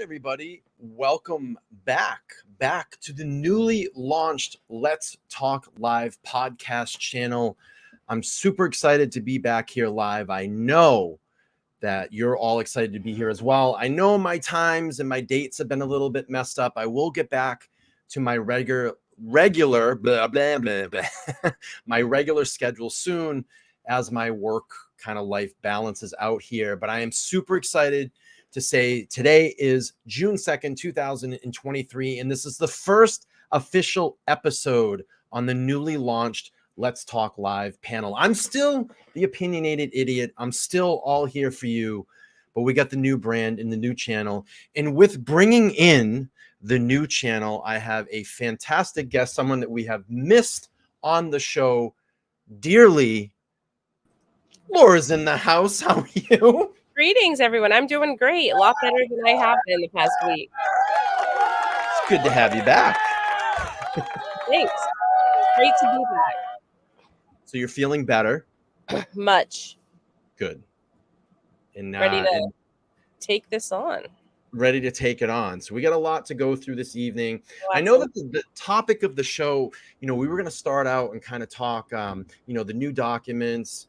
everybody. Welcome back to the newly launched Let's Talk Live podcast channel. I'm super excited to be back here live. I know that you're all excited to be here as well. I know my times and my dates have been a little bit messed up. I will get back to my regular blah, blah, blah, blah, my regular schedule soon as my work kind of life balances out here. But I am super excited to say today is June 2nd, 2023, and this is the first official episode on the newly launched Let's Talk Live panel. I'm still the opinionated idiot. I'm still all here for you, but we got the new brand and the new channel. And with bringing in the new channel, I have a fantastic guest, someone that we have missed on the show dearly. Laura's in the house. How are you? Greetings, everyone. I'm doing great. A lot better than I have been the past week. It's good to have you back. Thanks. Great to be back. So you're feeling better? Much. Good. And ready to take this on. Ready to take it on. So we got a lot to go through this evening. Oh, I know that the topic of the show, we were going to start out and kind of talk, the new documents.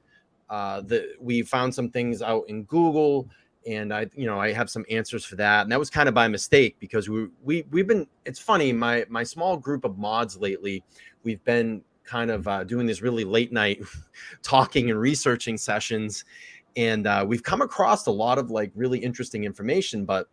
We found some things out in Google, and I have some answers for that. And that was kind of by mistake because we've been. It's funny, my small group of mods lately, we've been kind of doing this really late night talking and researching sessions, and we've come across a lot of like really interesting information. But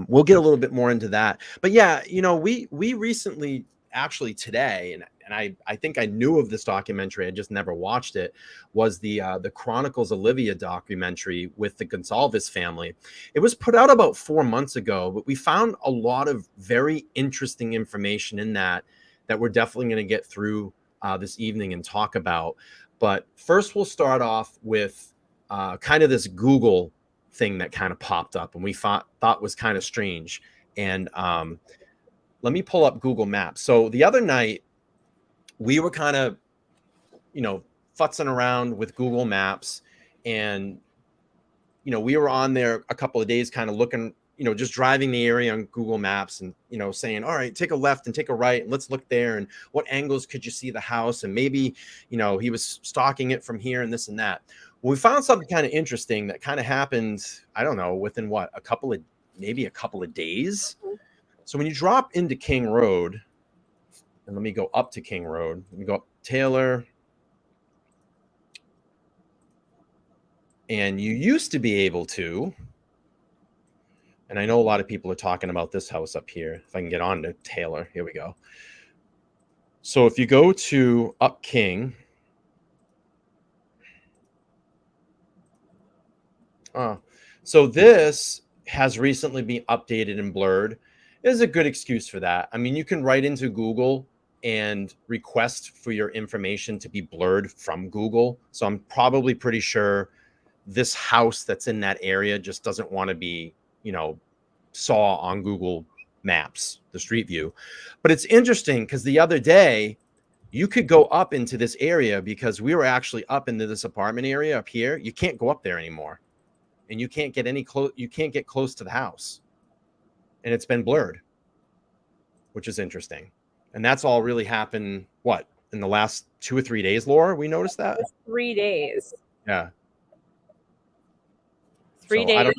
we'll get a little bit more into that. But yeah, we recently actually today, and I think I knew of this documentary, I just never watched it, was the Chronicles of Oliva documentary with the Goncalves family. It was put out about 4 months ago, but we found a lot of very interesting information in that we're definitely going to get through this evening and talk about. But first, we'll start off with kind of this Google thing that kind of popped up and we thought was kind of strange. And let me pull up Google Maps. So the other night, we were kind of, futzing around with Google Maps, and, we were on there a couple of days kind of looking, just driving the area on Google Maps and, saying, all right, take a left and take a right, and let's look there. And what angles could you see the house? And maybe, he was stalking it from here and this and that. Well, we found something kind of interesting that kind of happened, I don't know, within a couple of days. So when you drop into King Road, and let me go up to King Road. Let me go up Taylor. And you used to be able to, and I know a lot of people are talking about this house up here. If I can get on to Taylor, here we go. So if you go to Up King, so this has recently been updated and blurred. There's a good excuse for that. I mean, you can write into Google and request for your information to be blurred from Google. So I'm probably pretty sure this house that's in that area just doesn't want to be, saw on Google Maps, the street view. But it's interesting because the other day you could go up into this area because we were actually up into this apartment area up here. You can't go up there anymore, and you can't get you can't get close to the house. And it's been blurred, which is interesting. And that's all really happened, in the last 2 or 3 days, Laura? We noticed that? 3 days. Yeah. 3 days. I don't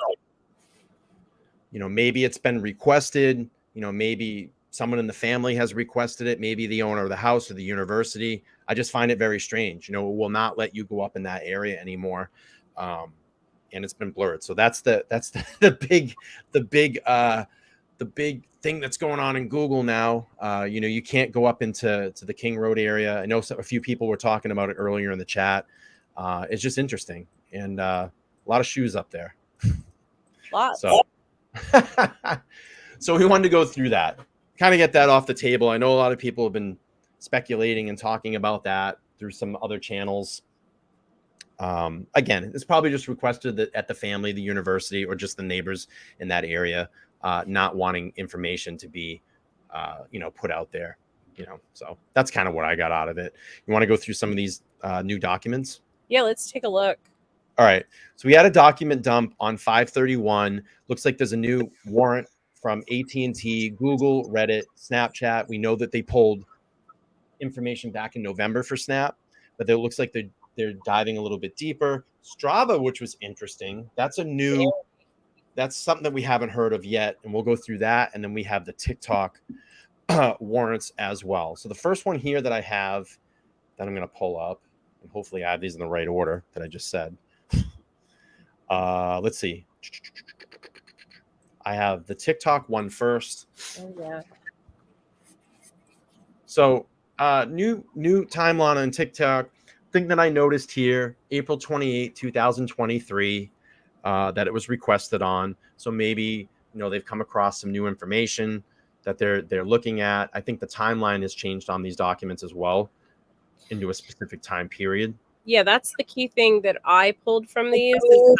know. Maybe it's been requested. Maybe someone in the family has requested it. Maybe the owner of the house or the university. I just find it very strange. It will not let you go up in that area anymore. And it's been blurred. So that's the big thing that's going on in Google now. You can't go up into the King Road area. I know a few people were talking about it earlier in the chat. It's just interesting, and a lot of shoes up there. Lots. So we wanted to go through that, kind of get that off the table. I know a lot of people have been speculating and talking about that through some other channels. Again, it's probably just requested that at the family, the university, or just the neighbors in that area, not wanting information to be, put out there, so that's kind of what I got out of it. You want to go through some of these new documents? Yeah, let's take a look. All right. So we had a document dump on 5/31. Looks like there's a new warrant from AT&T, Google, Reddit, Snapchat. We know that they pulled information back in November for Snap, but it looks like they're diving a little bit deeper. Strava, which was interesting. That's something that we haven't heard of yet, and we'll go through that. And then we have the TikTok warrants as well. So the first one here that I have that I'm going to pull up, and hopefully I have these in the right order that I just said. Let's see. I have the TikTok one first. Oh, yeah. So new timeline on TikTok. Thing that I noticed here, April 28, 2023, that it was requested on. So maybe they've come across some new information that they're looking at. I think the timeline has changed on these documents as well into a specific time period. Yeah, that's the key thing that I pulled from these is that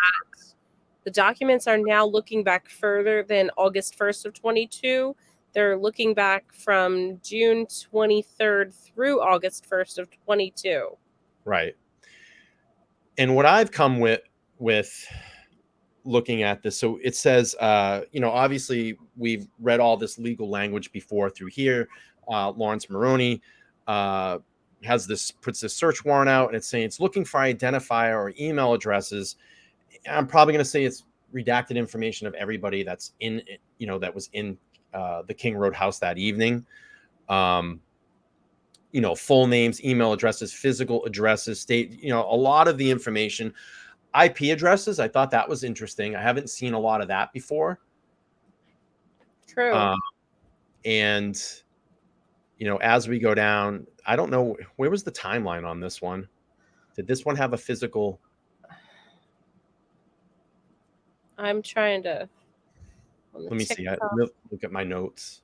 the documents are now looking back further than August 1st of 22. They're looking back from June 23rd through August 1st of 22. Right. And what I've come with looking at this, so it says, obviously we've read all this legal language before through here. Lawrence Maroney puts this search warrant out, and it's saying it's looking for identifier or email addresses. I'm probably going to say it's redacted information of everybody that's in, that was in the King Road house that evening. Full names, email addresses, physical addresses, state, a lot of the information. IP addresses, I thought that was interesting. I haven't seen a lot of that before. True. And, as we go down, I don't know, where was the timeline on this one? Did this one have a physical? I'm trying to. Let me see. Look at my notes.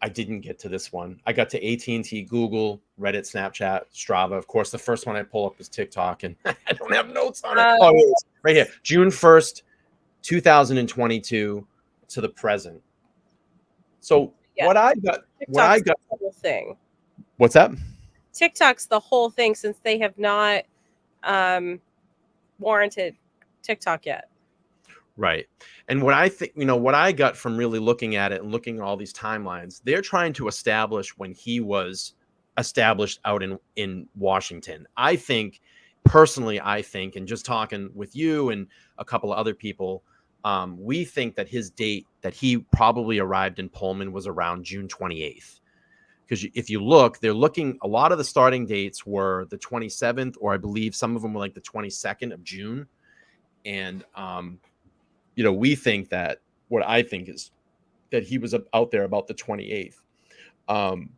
I didn't get to this one. I got to AT&T, Google, Reddit, Snapchat, Strava. Of course, the first one I pull up is TikTok, and I don't have notes on it. It's right here. June 1st, 2022 to the present. So what I got, the whole thing. What's that? TikTok's the whole thing since they have not warranted TikTok yet. Right. And what I think, what I got from really looking at it and looking at all these timelines, they're trying to establish when he was established out in Washington. I think, personally, and just talking with you and a couple of other people, we think that his date that he probably arrived in Pullman was around June 28th. Because if you look, a lot of the starting dates were the 27th, or I believe some of them were like the 22nd of June. And, we think that what I think is that he was out there about the 28th. The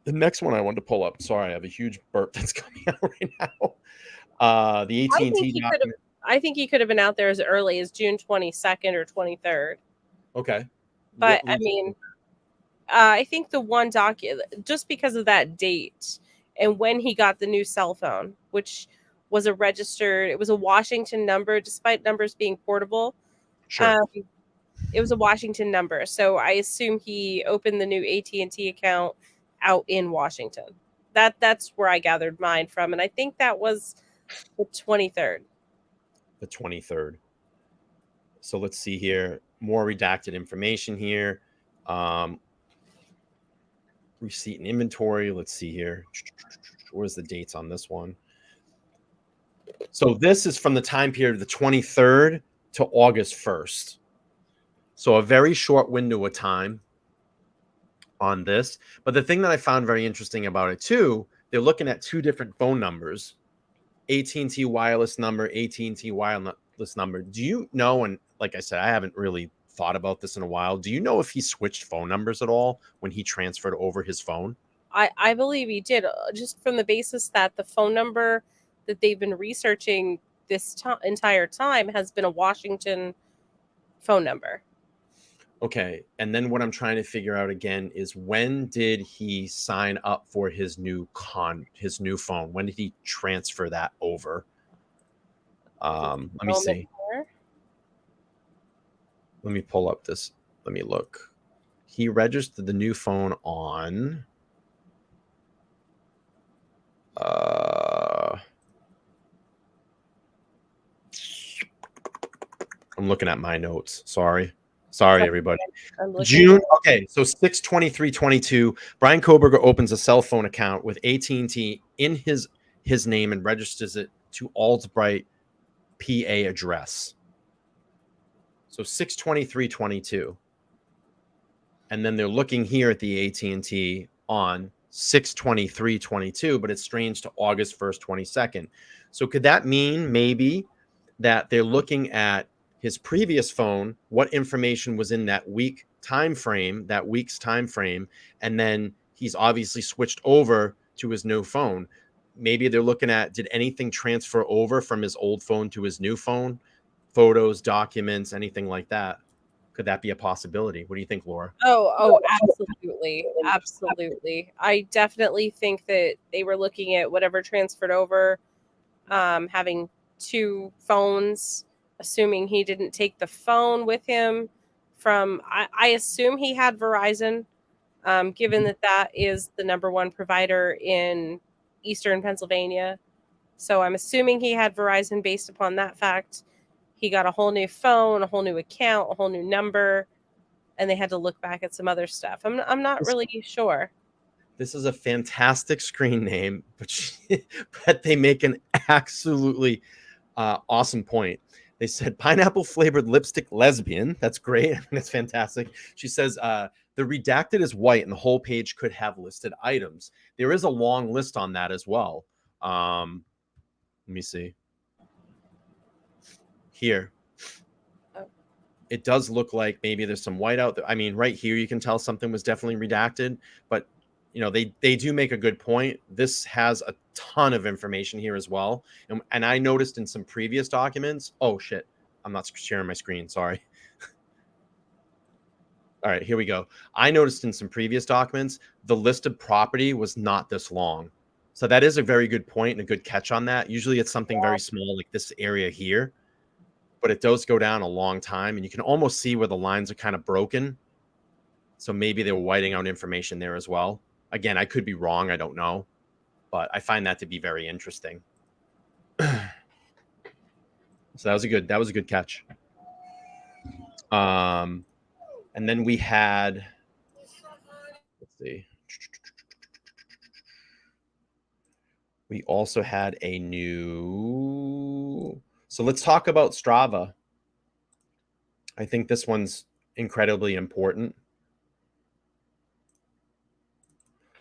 next one I wanted to pull up. Sorry, I have a huge burp that's coming out right now. The AT&T document. I think he could have been out there as early as June 22nd or 23rd. Okay. But I think the one document, just because of that date and when he got the new cell phone, which was it was a Washington number, despite numbers being portable. Sure. It was a Washington number. So I assume he opened the new AT&T account out in Washington. That's where I gathered mine from. And I think that was the 23rd. The 23rd. So let's see here. More redacted information here. Receipt and inventory. Let's see here. Where's the dates on this one? So this is from the time period of the 23rd to August 1st. So a very short window of time on this. But the thing that I found very interesting about it too, they're looking at two different phone numbers, AT&T wireless number, AT&T wireless number. Do you know, and like I said, I haven't really thought about this in a while. Do you know if he switched phone numbers at all when he transferred over his phone? I believe he did, just from the basis that the phone number that they've been researching this entire time has been a Washington phone number. Okay. And then what I'm trying to figure out again is, when did he sign up for his new phone? When did he transfer that over? Let me see. Let me pull up this. Let me look. He registered the new phone on I'm looking at my notes. Sorry, So everybody. I'm looking June. Okay, so 6/23/22. Bryan Kohberger opens a cell phone account with AT&T in his name and registers it to Aldsbright, PA address. So 6/23/22. And then they're looking here at the AT&T on 6/23/22, but it's strange to August 1st, 22nd. So could that mean maybe that they're looking at his previous phone, what information was in that week's time frame, and then he's obviously switched over to his new phone. Maybe they're looking at, did anything transfer over from his old phone to his new phone? Photos, documents, anything like that. Could that be a possibility? What do you think, Laura? Oh, absolutely. Absolutely. I definitely think that they were looking at whatever transferred over, having two phones, assuming he didn't take the phone with him from, I assume he had Verizon, given that that is the number one provider in Eastern Pennsylvania. So I'm assuming he had Verizon based upon that fact. He got a whole new phone, a whole new account, a whole new number, and they had to look back at some other stuff. I'm not really sure. This is a fantastic screen name, but they make an absolutely awesome point. They said pineapple flavored lipstick lesbian. That's great. I mean, that's fantastic. She says the redacted is white and the whole page could have listed items. There is a long list on that as well. Let me see. Here. It does look like maybe there's some white out there. I mean, right here, you can tell something was definitely redacted, but you know, they do make a good point. This has a ton of information here as well. And I noticed in some previous documents, oh shit, I'm not sharing my screen. Sorry. All right, here we go. I noticed in some previous documents, the listed property was not this long. So that is a very good point and a good catch on that. Usually it's something very small like this area here, but it does go down a long time and you can almost see where the lines are kind of broken. So maybe they were whiting out information there as well. Again, I could be wrong. I don't know, but I find that to be very interesting. So that was a good catch. And then we had, let's see. We also had a new, so let's talk about Strava. I think this one's incredibly important.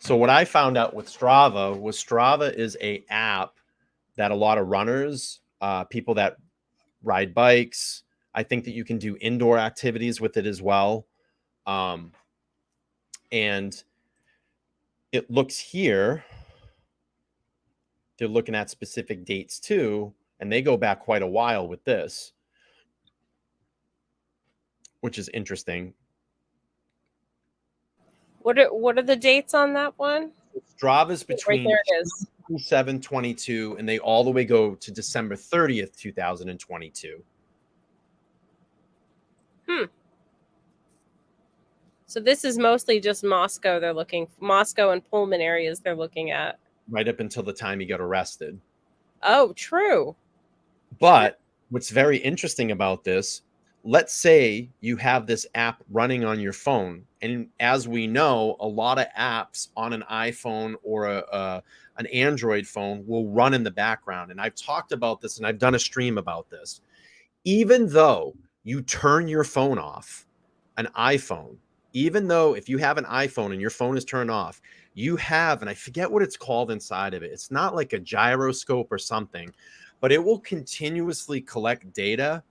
So what I found out with Strava is a app that a lot of runners, people that ride bikes, I think that you can do indoor activities with it as well. And it looks here, they're looking at specific dates too, and they go back quite a while with this, which is interesting. What are the dates on that one? Strava's between right there it is. 7/22 and they all the way go to December 30th, 2022. So this is mostly just Moscow Moscow and Pullman areas they're looking at. Right up until the time he got arrested. Oh, true. But what's very interesting about this, let's say you have this app running on your phone. And as we know, a lot of apps on an iPhone or an Android phone will run in the background. And I've talked about this and I've done a stream about this. Even though you turn your phone off, an iPhone, even though if you have an iPhone and your phone is turned off, you have, and I forget what it's called inside of it. It's not like a gyroscope or something, but it will continuously collect data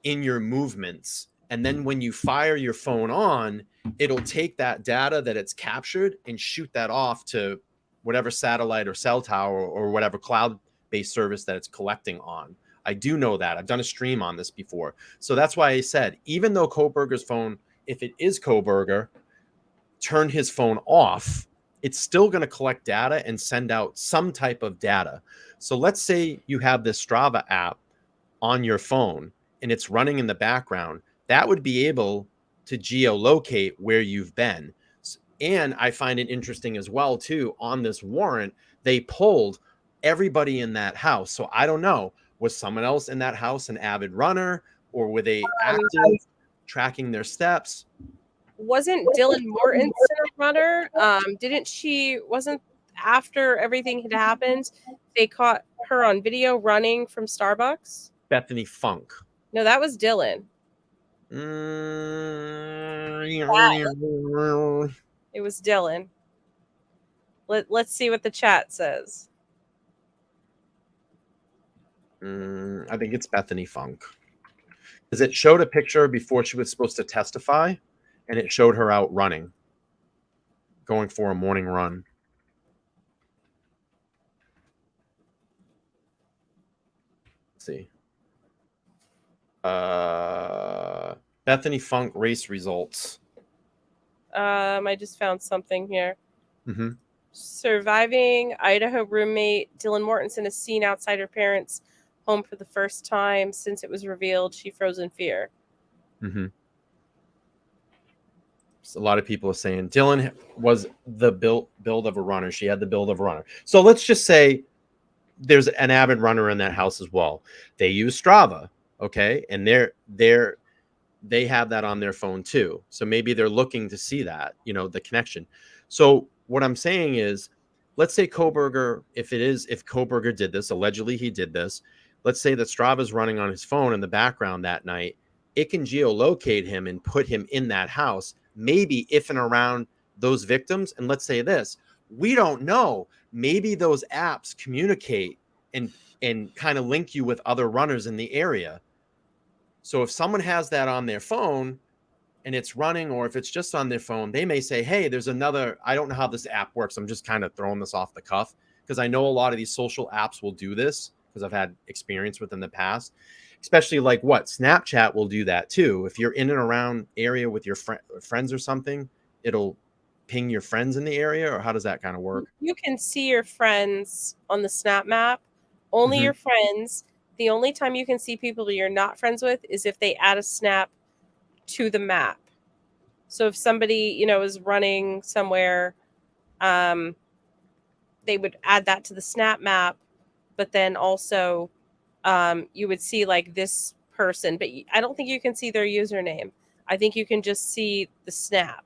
in your movements. And then when you fire your phone on, it'll take that data that it's captured and shoot that off to whatever satellite or cell tower or whatever cloud-based service that it's collecting on. I do know that. I've done a stream on this before. So that's why I said, even though Kohberger's phone, if it is Kohberger, turned his phone off, it's still going to collect data and send out some type of data. So let's say you have this Strava app on your phone and it's running in the background. That would be able to geolocate where you've been. And I find it interesting as well, too, on this warrant, they pulled everybody in that house. So I don't know, was someone else in that house an avid runner? or were they active, tracking their steps? Wasn't Dylan Mortensen a runner? Wasn't after everything had happened, they caught her on video running from Starbucks? Bethany Funk. No, that was Dylan. It was Dylan. Let's see what the chat says. I think it's Bethany Funk. Because it showed a picture before she was supposed to testify, and it showed her out running, going for a morning run. Let's see. Bethany Funk race results. I just found something here. Mm-hmm. Surviving Idaho roommate Dylan Mortensen is seen outside her parents' home for the first time since it was revealed she froze in fear. Mm-hmm. So a lot of people are saying Dylan was the build of a runner. She had the build of a runner. So let's just say there's an avid runner in that house as well. They use Strava, okay, and they have that on their phone too. So maybe they're looking to see that, the connection. So what I'm saying is, let's say Kohberger, if Kohberger did this, allegedly he did this, let's say that Strava's running on his phone in the background that night, it can geolocate him and put him in that house, maybe if and around those victims. And let's say this, we don't know, maybe those apps communicate and kind of link you with other runners in the area. So if someone has that on their phone and it's running, or if it's just on their phone, they may say, hey, there's another, I don't know how this app works. I'm just kind of throwing this off the cuff because I know a lot of these social apps will do this because I've had experience with in the past, especially like Snapchat will do that too. If you're in and around area with your friends or something, it'll ping your friends in the area, or how does that kind of work? You can see your friends on the Snap map, only your friends. The only time you can see people you're not friends with is if they add a snap to the map. So if somebody, is running somewhere, they would add that to the snap map, but then also you would see like this person, but I don't think you can see their username. I think you can just see the snap.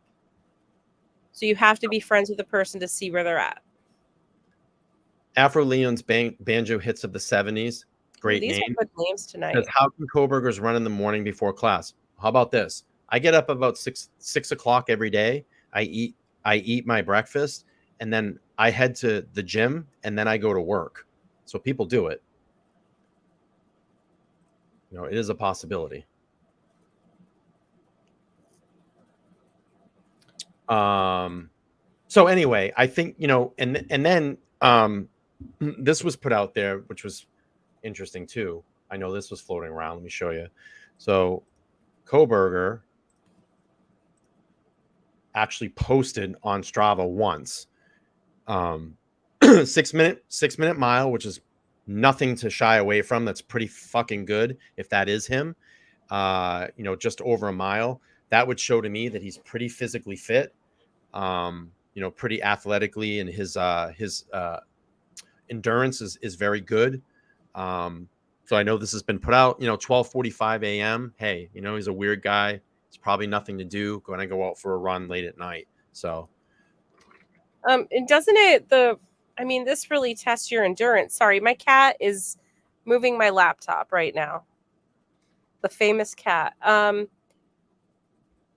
So you have to be friends with the person to see where they're at. Afro Leon's banjo hits of the 70s. Great These name. are good names tonight. Because how can Kohberger's run in the morning before class? How about this? I get up about six o'clock every day. I eat my breakfast, and then I head to the gym, and then I go to work. So people do it. It is a possibility. So anyway, I think, and then this was put out there, which was interesting too. I know this was floating around. Let me show you. So Kohberger actually posted on Strava once 6 minute mile, which is nothing to shy away from. That's pretty fucking good if that is him. Just over a mile. That would show to me that he's pretty physically fit, pretty athletically, and his endurance is very good. So I know this has been put out, 12:45 a.m. Hey, he's a weird guy. It's probably nothing to do. Going to go out for a run late at night. So, and doesn't it this really tests your endurance. Sorry, my cat is moving my laptop right now. The famous cat.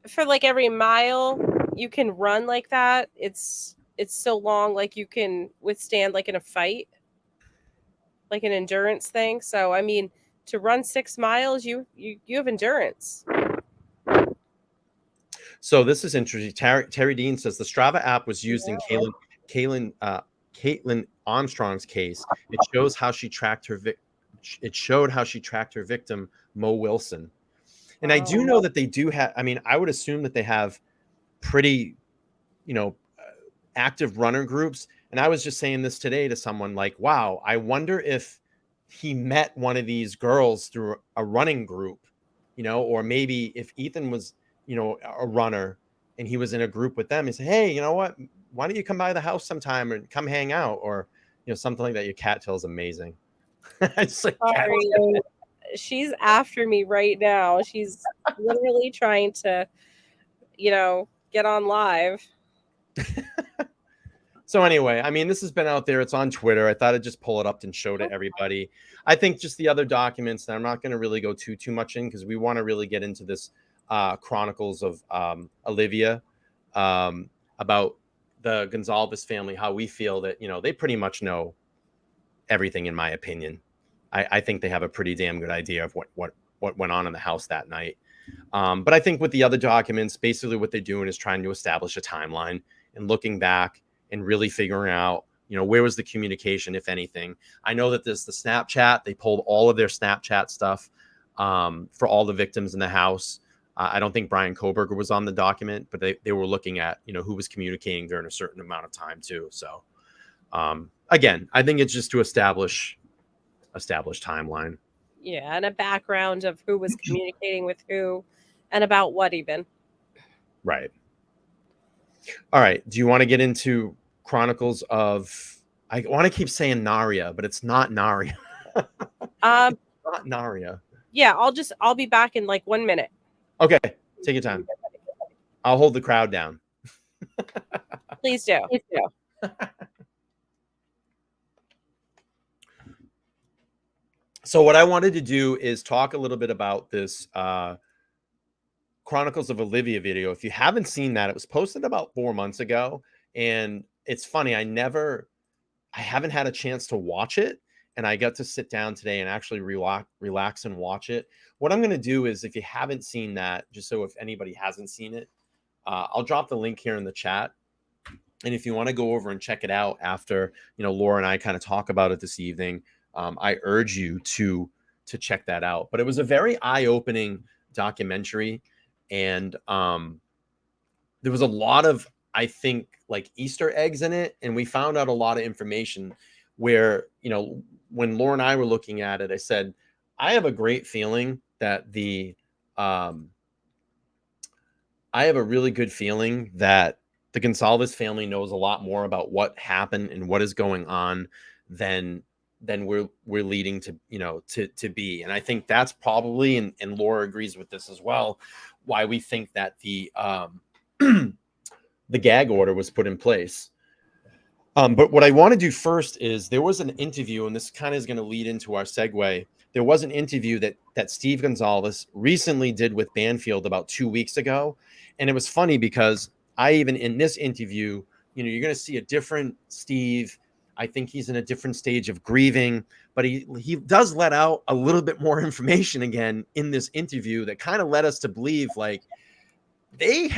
For like every mile you can run like that, it's so long, like you can withstand like in a fight, like an endurance thing. So to run 6 miles, you have endurance. So this is interesting. Terry Dean says the Strava app was used in Caitlin Armstrong's case. It shows how she tracked her victim, Mo Wilson. And I do know that they do have, I would assume that they have pretty, active runner groups. And I was just saying this today to someone like, wow, I wonder if he met one of these girls through a running group, or maybe if Ethan was, a runner and he was in a group with them and say, hey, you know what, why don't you come by the house sometime and come hang out, or, something like that. Your cat tail's amazing. It's like, she's after me right now. She's literally trying to, get on live. So anyway, I mean, this has been out there. It's on Twitter. I thought I'd just pull it up and show to everybody. I think just the other documents that I'm not going to really go too much in because we want to really get into this Chronicles of Olivia about the Goncalves family, how we feel that, they pretty much know everything, in my opinion. I think they have a pretty damn good idea of what went on in the house that night. But I think with the other documents, basically what they're doing is trying to establish a timeline and looking back and really figuring out, where was the communication, if anything. I know that there's the Snapchat. They pulled all of their Snapchat stuff for all the victims in the house. I don't think Bryan Kohberger was on the document, but they were looking at, who was communicating during a certain amount of time too. So again, I think it's just to establish timeline. Yeah, and a background of who was communicating with who and about what even. Right. All right. Do you want to get into Chronicles of... I want to keep saying Naria, but it's not Naria. It's not Naria. Yeah, I'll be back in like 1 minute. Okay. Take your time. I'll hold the crowd down. Please do. Please do. So what I wanted to do is talk a little bit about this Chronicles of Olivia video. If you haven't seen that, it was posted about 4 months ago. And it's funny, I haven't had a chance to watch it. And I got to sit down today and actually relax and watch it. What I'm going to do is, if you haven't seen that, just so if anybody hasn't seen it, I'll drop the link here in the chat. And if you want to go over and check it out after, Laura and I kind of talk about it this evening, I urge you to check that out. But it was a very eye-opening documentary. And there was a lot of, I think, like Easter eggs in it. And we found out a lot of information where, when Laura and I were looking at it, I said, I have a great feeling that I have a really good feeling that the Goncalves family knows a lot more about what happened and what is going on than we're leading to, to be. And I think that's probably, and Laura agrees with this as well, why we think that the gag order was put in place. But what I want to do first is, there was an interview, and this kind of is going to lead into our segue. There was an interview that Steve Goncalves recently did with Banfield about 2 weeks ago. And it was funny because in this interview, you're going to see a different Steve. I think he's in a different stage of grieving, but he does let out a little bit more information again in this interview that kind of led us to believe like they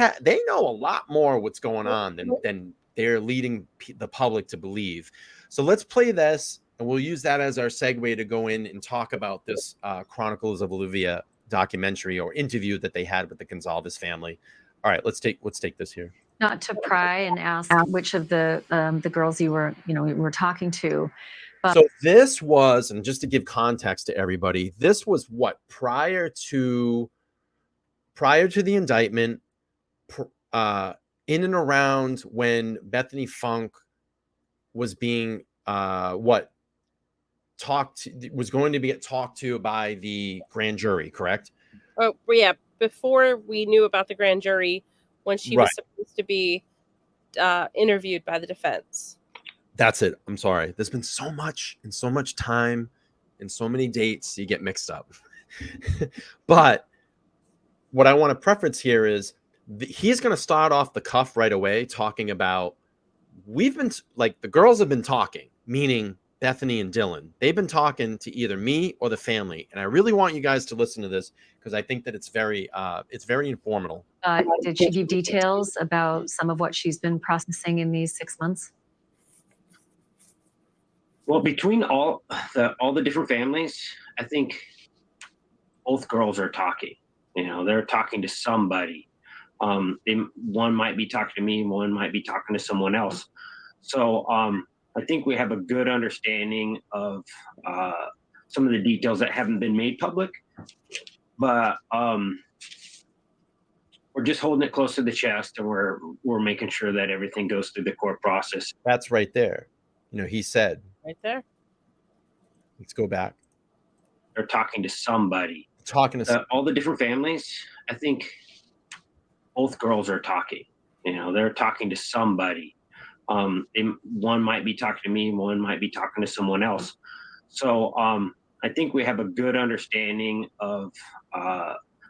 know a lot more what's going on than they're leading the public to believe. So let's play this, and we'll use that as our segue to go in and talk about this Chronicles of Olivia documentary or interview that they had with the Goncalves family. All right, let's take this here. Not to pry and ask which of the girls you were talking to. But so this was, and just to give context to everybody, this was what prior to the indictment, in and around when Bethany Funk was being was going to be talked to by the grand jury, correct? Oh yeah, before we knew about the grand jury, when she was supposed to be interviewed by the defense. That's it. I'm sorry. There's been so much time and so many dates, you get mixed up. But what I want to preference here is he's going to start off the cuff right away talking about, the girls have been talking, meaning Bethany and Dylan. They've been talking to either me or the family. And I really want you guys to listen to this because I think that it's very informative. Did she give details about some of what she's been processing in these 6 months? Well, between all the different families, I think both girls are talking. They're talking to somebody. One might be talking to me, one might be talking to someone else. So I think we have a good understanding of some of the details that haven't been made public, but we're just holding it close to the chest, and we're making sure that everything goes through the court process. That's right there. He said right there. Let's go back. they're talking to somebody. Talking to All the different families, I think both girls are talking. They're talking to somebody. One might be talking to me, one might be talking to someone else. So I think we have a good understanding of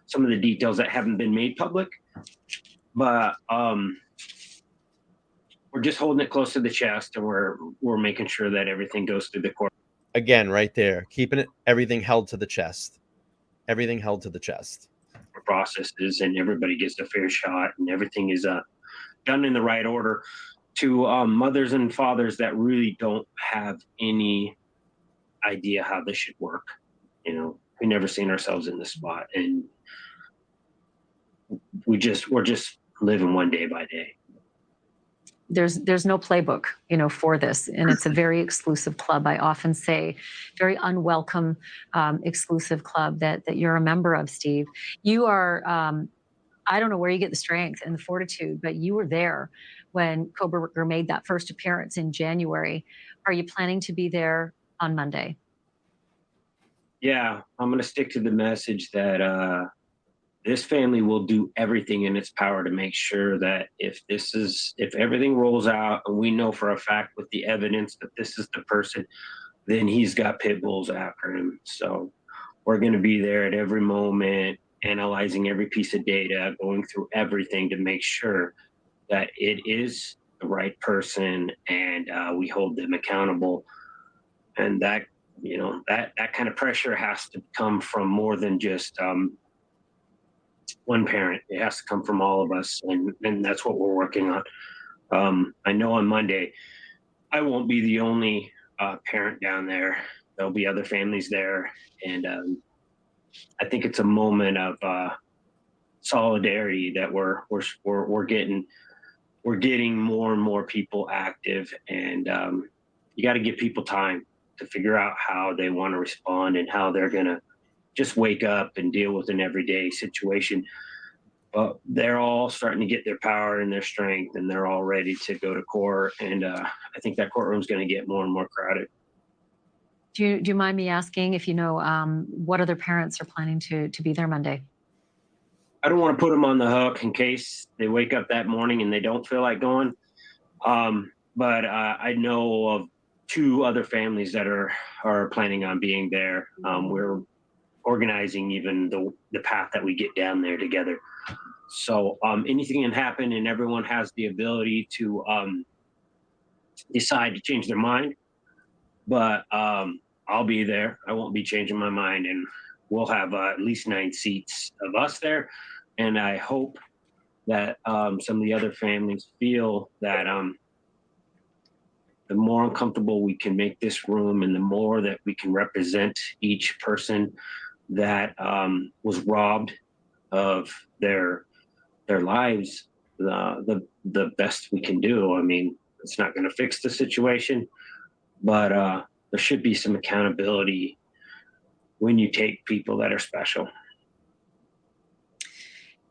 some of the details that haven't been made public, but we're just holding it close to the chest, and we're making sure that everything goes through the court. Again, right there, keeping everything held to the chest. Everything held to the chest. Processes, and everybody gets a fair shot, and everything is done in the right order. To mothers and fathers that really don't have any idea how this should work, we never seen ourselves in this spot, and we're just living one day by day. There's no playbook, for this, and it's a very exclusive club. I often say, very unwelcome, exclusive club that you're a member of, Steve. You are, I don't know where you get the strength and the fortitude, but you were there when Kohberger made that first appearance in January. Are you planning to be there on Monday? Yeah, I'm going to stick to the message that this family will do everything in its power to make sure that if everything rolls out and we know for a fact with the evidence that this is the person, then he's got pit bulls after him. So we're going to be there at every moment, analyzing every piece of data, going through everything to make sure that it is the right person, and we hold them accountable. And that, that kind of pressure has to come from more than just one parent. It has to come from all of us, and that's what we're working on. I know on Monday I won't be the only parent down there. There'll be other families there, and I think it's a moment of solidarity that we're getting more and more people active, and you got to give people time to figure out how they want to respond and how they're going to just wake up and deal with an everyday situation. But they're all starting to get their power and their strength, and they're all ready to go to court. And I think that courtroom's going to get more and more crowded. Do you mind me asking if you know what other parents are planning to be there Monday? I don't want to put them on the hook in case they wake up that morning and they don't feel like going. But I know of 2 other families that are planning on being there. We're organizing even the path that we get down there together. So anything can happen, and everyone has the ability to decide to change their mind. But I'll be there. I won't be changing my mind, and we'll have at least 9 seats of us there. And I hope that some of the other families feel that the more uncomfortable we can make this room, and the more that we can represent each person that was robbed of their lives, the best we can do. I mean, it's not going to fix the situation, but there should be some accountability when you take people that are special.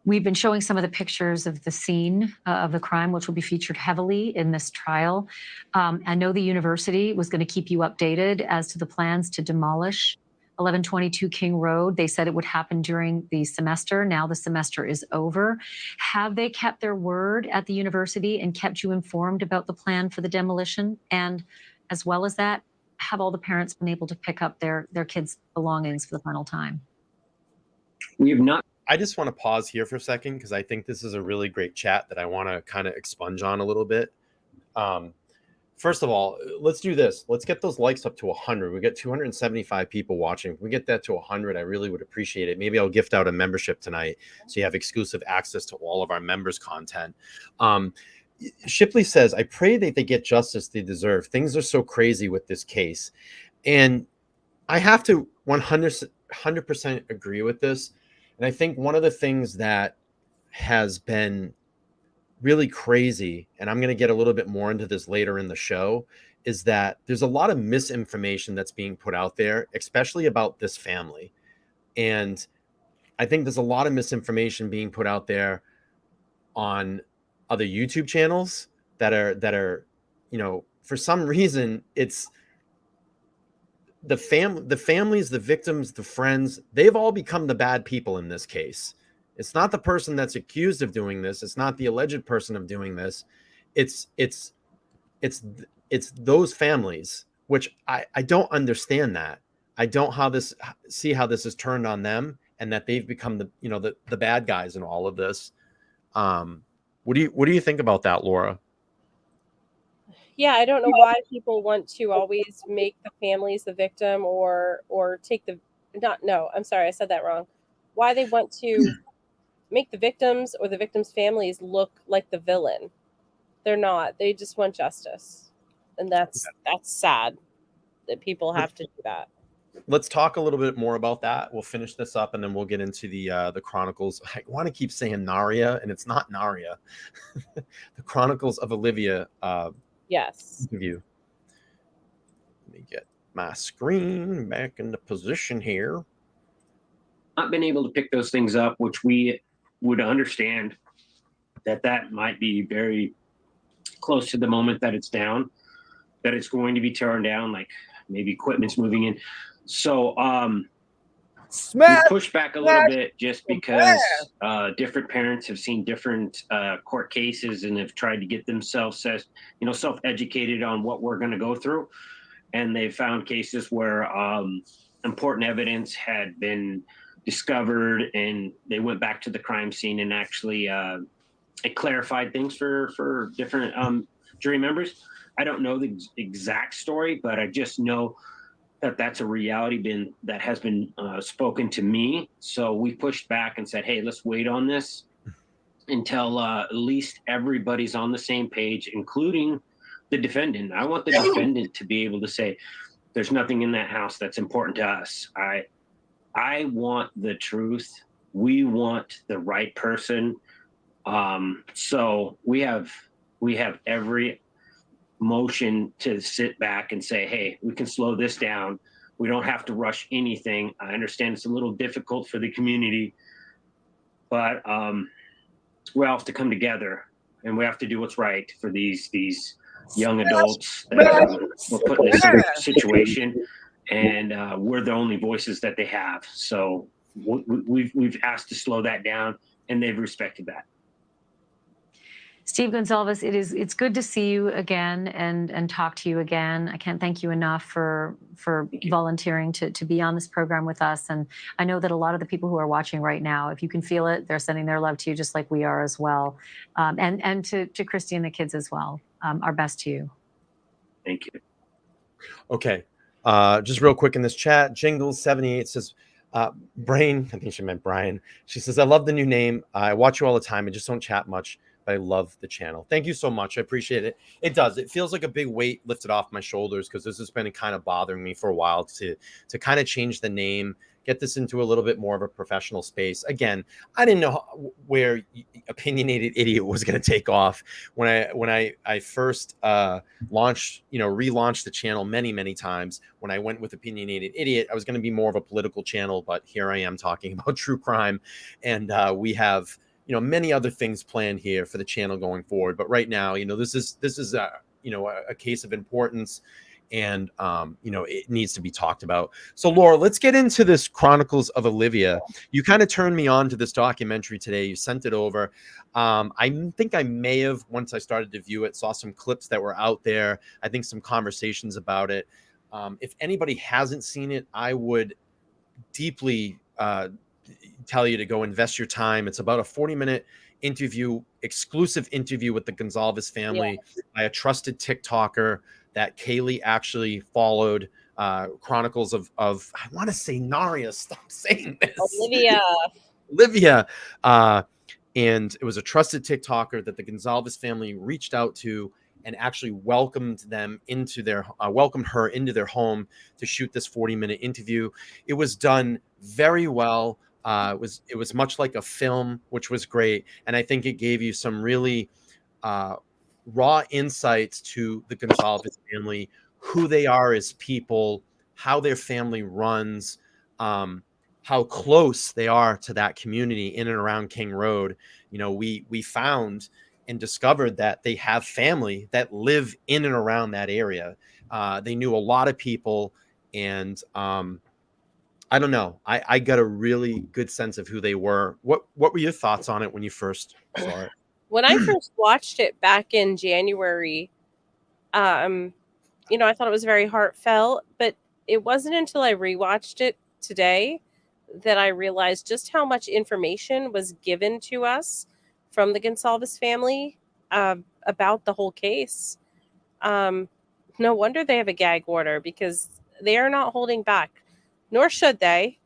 We've been showing some of the pictures of the scene of the crime, which will be featured heavily in this trial. I know the university was going to keep you updated as to the plans to demolish 1122 King Road. They said it would happen during the semester. Now the semester is over. Have they kept their word at the university and kept you informed about the plan for the demolition? And as well as that, have all the parents been able to pick up their kids' belongings for the final time? We have not. I just want to pause here for a second because I think this is a really great chat that I want to kind of expunge on a little bit. First of all, let's do this. Let's get those likes up to 100. We get 275 people watching. If we get that to 100, I really would appreciate it. Maybe I'll gift out a membership tonight so you have exclusive access to all of our members' content. Shipley says, I pray that they get justice they deserve. Things are so crazy with this case. And I have to 100% agree with this. And I think one of the things that has been really crazy, and I'm going to get a little bit more into this later in the show, is that there's a lot of misinformation that's being put out there, especially about this family. And I think there's a lot of misinformation being put out there on other YouTube channels that are, for some reason, it's the families, the victims, the friends, they've all become the bad people in this case. It's not the person that's accused of doing this. It's not the alleged person of doing this. It's those families, which I don't understand that. I don't see how this is turned on them and that they've become the bad guys in all of this. What do you think about that, Laura? Yeah, I don't know why people want to always make the families the victim or take the not no, I'm sorry, I said that wrong. Why they want to make the victims or the victims' families look like the villain. They're not. They just want justice. And that's sad that people have to do that. Let's talk a little bit more about that. We'll finish this up and then we'll get into the Chronicles. I want to keep saying Naria, and it's not Naria. The Chronicles of Olivia yes. interview. Let me get my screen back into position here. Not been able to pick those things up, which we would understand that might be very close to the moment that it's down, that it's going to be torn down, like maybe equipment's moving in. So we pushed back a little bit just because different parents have seen different court cases and have tried to get themselves self-educated on what we're going to go through. And they found cases where important evidence had been discovered, and they went back to the crime scene and actually it clarified things for different jury members. I don't know the exact story, but I just know that that's a reality that has been spoken to me. So we pushed back and said, hey, let's wait on this until at least everybody's on the same page, including the defendant. I want the defendant to be able to say, there's nothing in that house that's important to us. I want the truth. We want the right person. So we have every motion to sit back and say, hey, we can slow this down. We don't have to rush anything. I understand it's a little difficult for the community, but we all have to come together and we have to do what's right for these young adults that we're put in this situation, and we're the only voices that they have. So we've asked to slow that down, and they've respected that. Steve Goncalves, it's good to see you again and talk to you again. I can't thank you enough for volunteering to be on this program with us. And I know that a lot of the people who are watching right now, if you can feel it, they're sending their love to you just like we are as well. And to Christy and the kids as well. Our best to you. Thank you. Okay. Just real quick in this chat, Jingles78 says, Brain, I think she meant Brian. She says, I love the new name. I watch you all the time. I just don't chat much, but I love the channel. Thank you so much. I appreciate it. It does. It feels like a big weight lifted off my shoulders, because this has been kind of bothering me for a while to kind of change the name, get this into a little bit more of a professional space. Again, I didn't know where Opinionated Idiot was going to take off when I first relaunched the channel many times. When I went with Opinionated Idiot, I was going to be more of a political channel, but here I am talking about true crime, and we have many other things planned here for the channel going forward. But right now, this is a case of importance, and it needs to be talked about. So Laura, let's get into this Chronicles of Olivia. You kind of turned me on to this documentary today. You sent it over. I think I may have, once I started to view it, saw some clips that were out there. I think some conversations about it. If anybody hasn't seen it, I would deeply tell you to go invest your time. It's about a 40-minute exclusive interview with the Goncalves family by a trusted TikToker that Kaylee actually followed. Chronicles of I want to say Naria. Stop saying this. Olivia. And it was a trusted TikToker that the Goncalves family reached out to and actually welcomed her into their home to shoot this 40-minute interview. It was done very well. It was much like a film, which was great. And I think it gave you some really raw insights to the Goncalves family, who they are as people, how their family runs, how close they are to that community in and around King Road. We found and discovered that they have family that live in and around that area. They knew a lot of people And I don't know. I got a really good sense of who they were. What were your thoughts on it when you first saw it? When I first watched it back in January, I thought it was very heartfelt, but it wasn't until I rewatched it today that I realized just how much information was given to us from the Goncalves family about the whole case. No wonder they have a gag order, because they are not holding back, nor should they.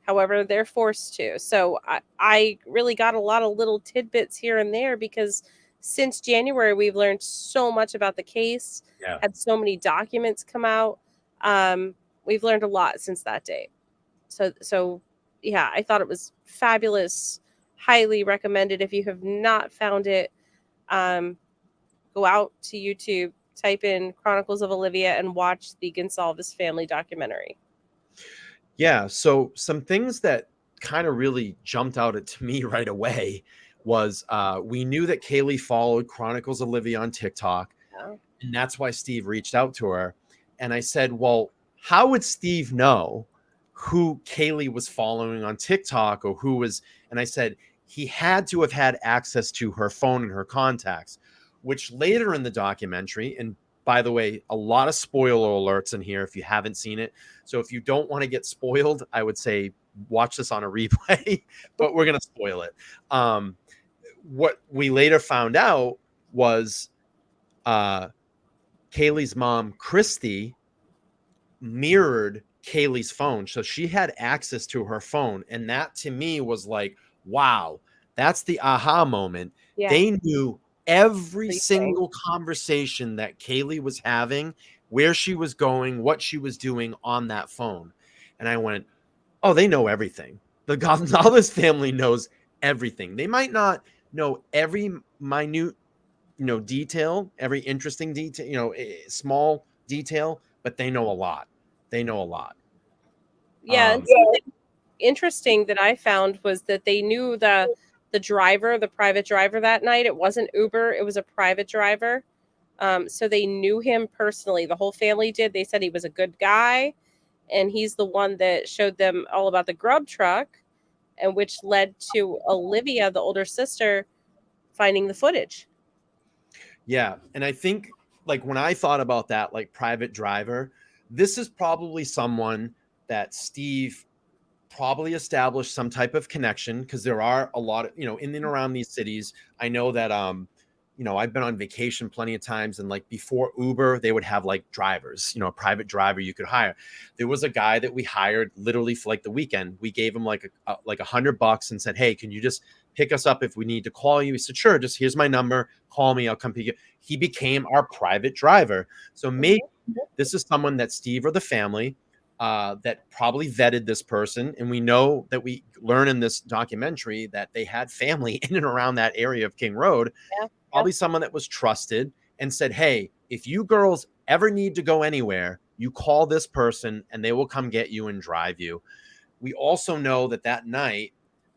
However, they're forced to. So I really got a lot of little tidbits here and there, because since January, we've learned so much about the case, had so many documents come out. We've learned a lot since that date. So yeah, I thought it was fabulous. Highly recommended. If you have not found it, go out to YouTube, type in Chronicles of Olivia, and watch the Goncalves family documentary. Yeah, so some things that kind of really jumped out to me right away was we knew that Kaylee followed Chronicles of Olivia on TikTok, Yeah. and that's why Steve reached out to her. And I said, well, how would Steve know who Kaylee was following on TikTok, or who was? And I said he had to have had access to her phone and her contacts, which later in the documentary, and by the way, a lot of spoiler alerts in here if you haven't seen it. So if you don't want to get spoiled, I would say watch this on a replay, but we're going to spoil it. What we later found out was Kaylee's mom, Christy, mirrored Kaylee's phone. So she had access to her phone. And that to me was like, wow, that's the aha moment. Yeah. They knew every Everything. single conversation that Kaylee was having, where she was going, what she was doing on that phone. And I went, oh, they know everything. The Goncalves family knows everything. They might not know every minute, detail, every interesting detail, small detail, but they know a lot. They know a lot. Yeah. And something interesting that I found was that they knew the driver, the private driver that night. It wasn't Uber. It was a private driver. So they knew him personally. The whole family did. They said he was a good guy, and he's the one that showed them all about the grub truck, and which led to Olivia, the older sister, finding the footage. Yeah. And I think, like, when I thought about that, like, private driver, this is probably someone that Steve probably established some type of connection, because there are a lot of, in and around these cities. I know that, I've been on vacation plenty of times, and like before Uber, they would have like drivers, a private driver you could hire. There was a guy that we hired literally for like the weekend. We gave him like $100 and said, hey, can you just pick us up if we need to call you? He said, sure, just here's my number, call me, I'll come pick you. He became our private driver. So maybe this is someone that Steve or the family that probably vetted this person. And we know that we learn in this documentary that they had family in and around that area of King Road. Yeah. Probably someone that was trusted and said, hey, if you girls ever need to go anywhere, you call this person and they will come get you and drive you. We also know that night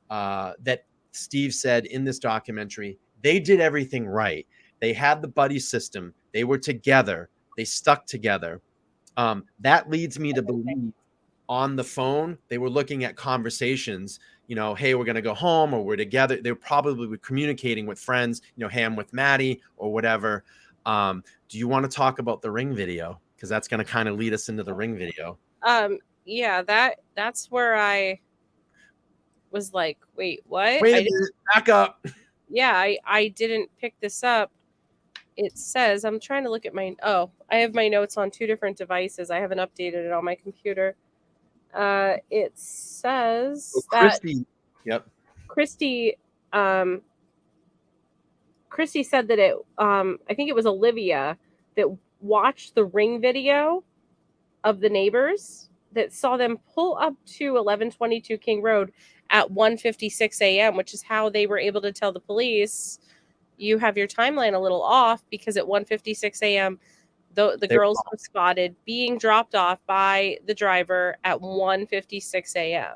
that Steve said in this documentary, they did everything right. They had the buddy system. They were together. They stuck together. That leads me to believe on the phone, they were looking at conversations, hey, we're going to go home, or we're together. They probably were communicating with friends, hey, I'm with Maddie or whatever. Do you want to talk about the ring video? Because that's going to kind of lead us into the ring video. Yeah, that's where I was like, wait, what? Wait a minute, back up. Yeah, I didn't pick this up. It says, I'm trying to look at I have my notes on two different devices. I haven't updated it on my computer. It says Christy, that Christy said that I think it was Olivia that watched the ring video of the neighbors that saw them pull up to 1122 King Road at 1:56 a.m., which is how they were able to tell the police, you have your timeline a little off, because at 1:56 a.m. the girls were spotted being dropped off by the driver at 1:56 a.m.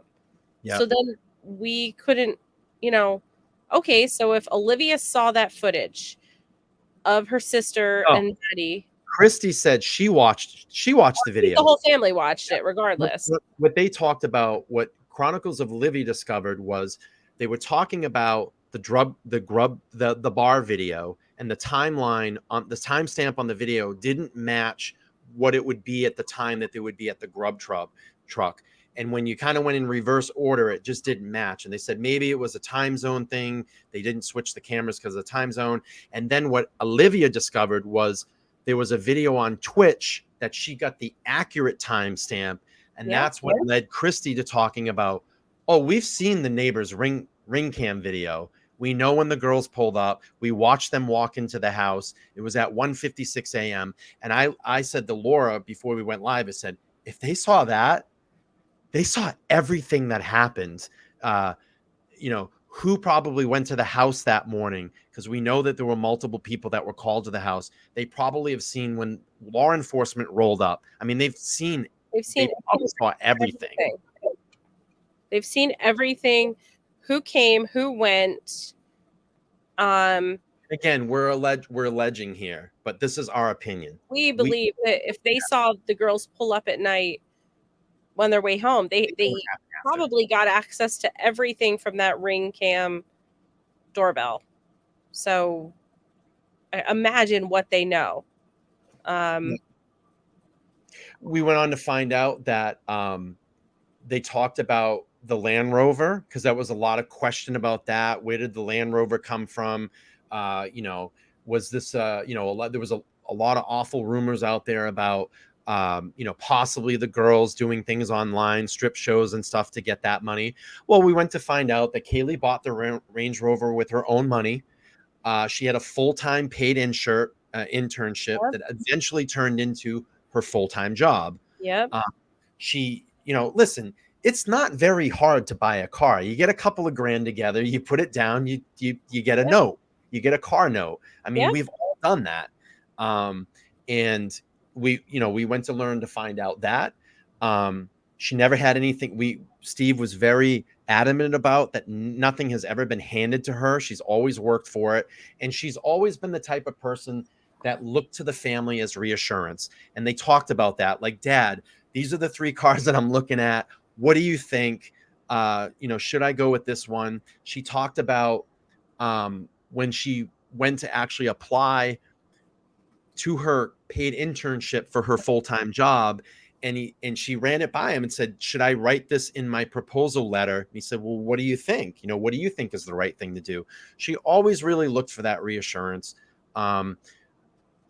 Yep. So then we couldn't, okay, so if Olivia saw that footage of her sister and Maddie Christy said she watched the video. The whole family watched it regardless. What they talked about, what Chronicles of Olivia discovered, was they were talking about the bar video, and the timeline on the timestamp on the video didn't match what it would be at the time that they would be at the grub truck. And when you kind of went in reverse order, it just didn't match. And they said maybe it was a time zone thing. They didn't switch the cameras because of the time zone. And then what Olivia discovered was there was a video on Twitch that she got the accurate timestamp. And that's what led Christy to talking about, oh, we've seen the neighbor's ring cam video. We know when the girls pulled up. We watched them walk into the house. It was at 1:56 a.m. And I said to Laura before we went live, I said, if they saw that, they saw everything that happened. Who probably went to the house that morning, because we know that there were multiple people that were called to the house. They probably have seen when law enforcement rolled up. I mean, they saw everything. They've seen everything. Who came, who went. Again, we're alleging here, but this is our opinion. We believe that if they saw the girls pull up at night on their way home, they probably got access to everything from that ring cam doorbell. So imagine what they know. We went on to find out that they talked about the Land Rover, because that was a lot of question about that. Where did the Land Rover come from? Was this there was a lot of awful rumors out there about possibly the girls doing things online, strip shows and stuff to get that money. Well, we went to find out that Kaylee bought the Range Rover with her own money. She had a full-time paid internship that eventually turned into her full-time job. Yep. Listen, it's not very hard to buy a car. You get a couple of grand together, you put it down, you get a note, you get a car note. I mean, we've all done that. And we went to learn to find out that she never had anything. Steve was very adamant about that. Nothing has ever been handed to her. She's always worked for it. And she's always been the type of person that looked to the family as reassurance. And they talked about that. Like, Dad, these are the 3 cars that I'm looking at. What do you think? Should I go with this one? She talked about when she went to actually apply to her paid internship for her full-time job, and she ran it by him and said, should I write this in my proposal letter? And he said, well, what do you think? What do you think is the right thing to do? She always really looked for that reassurance. I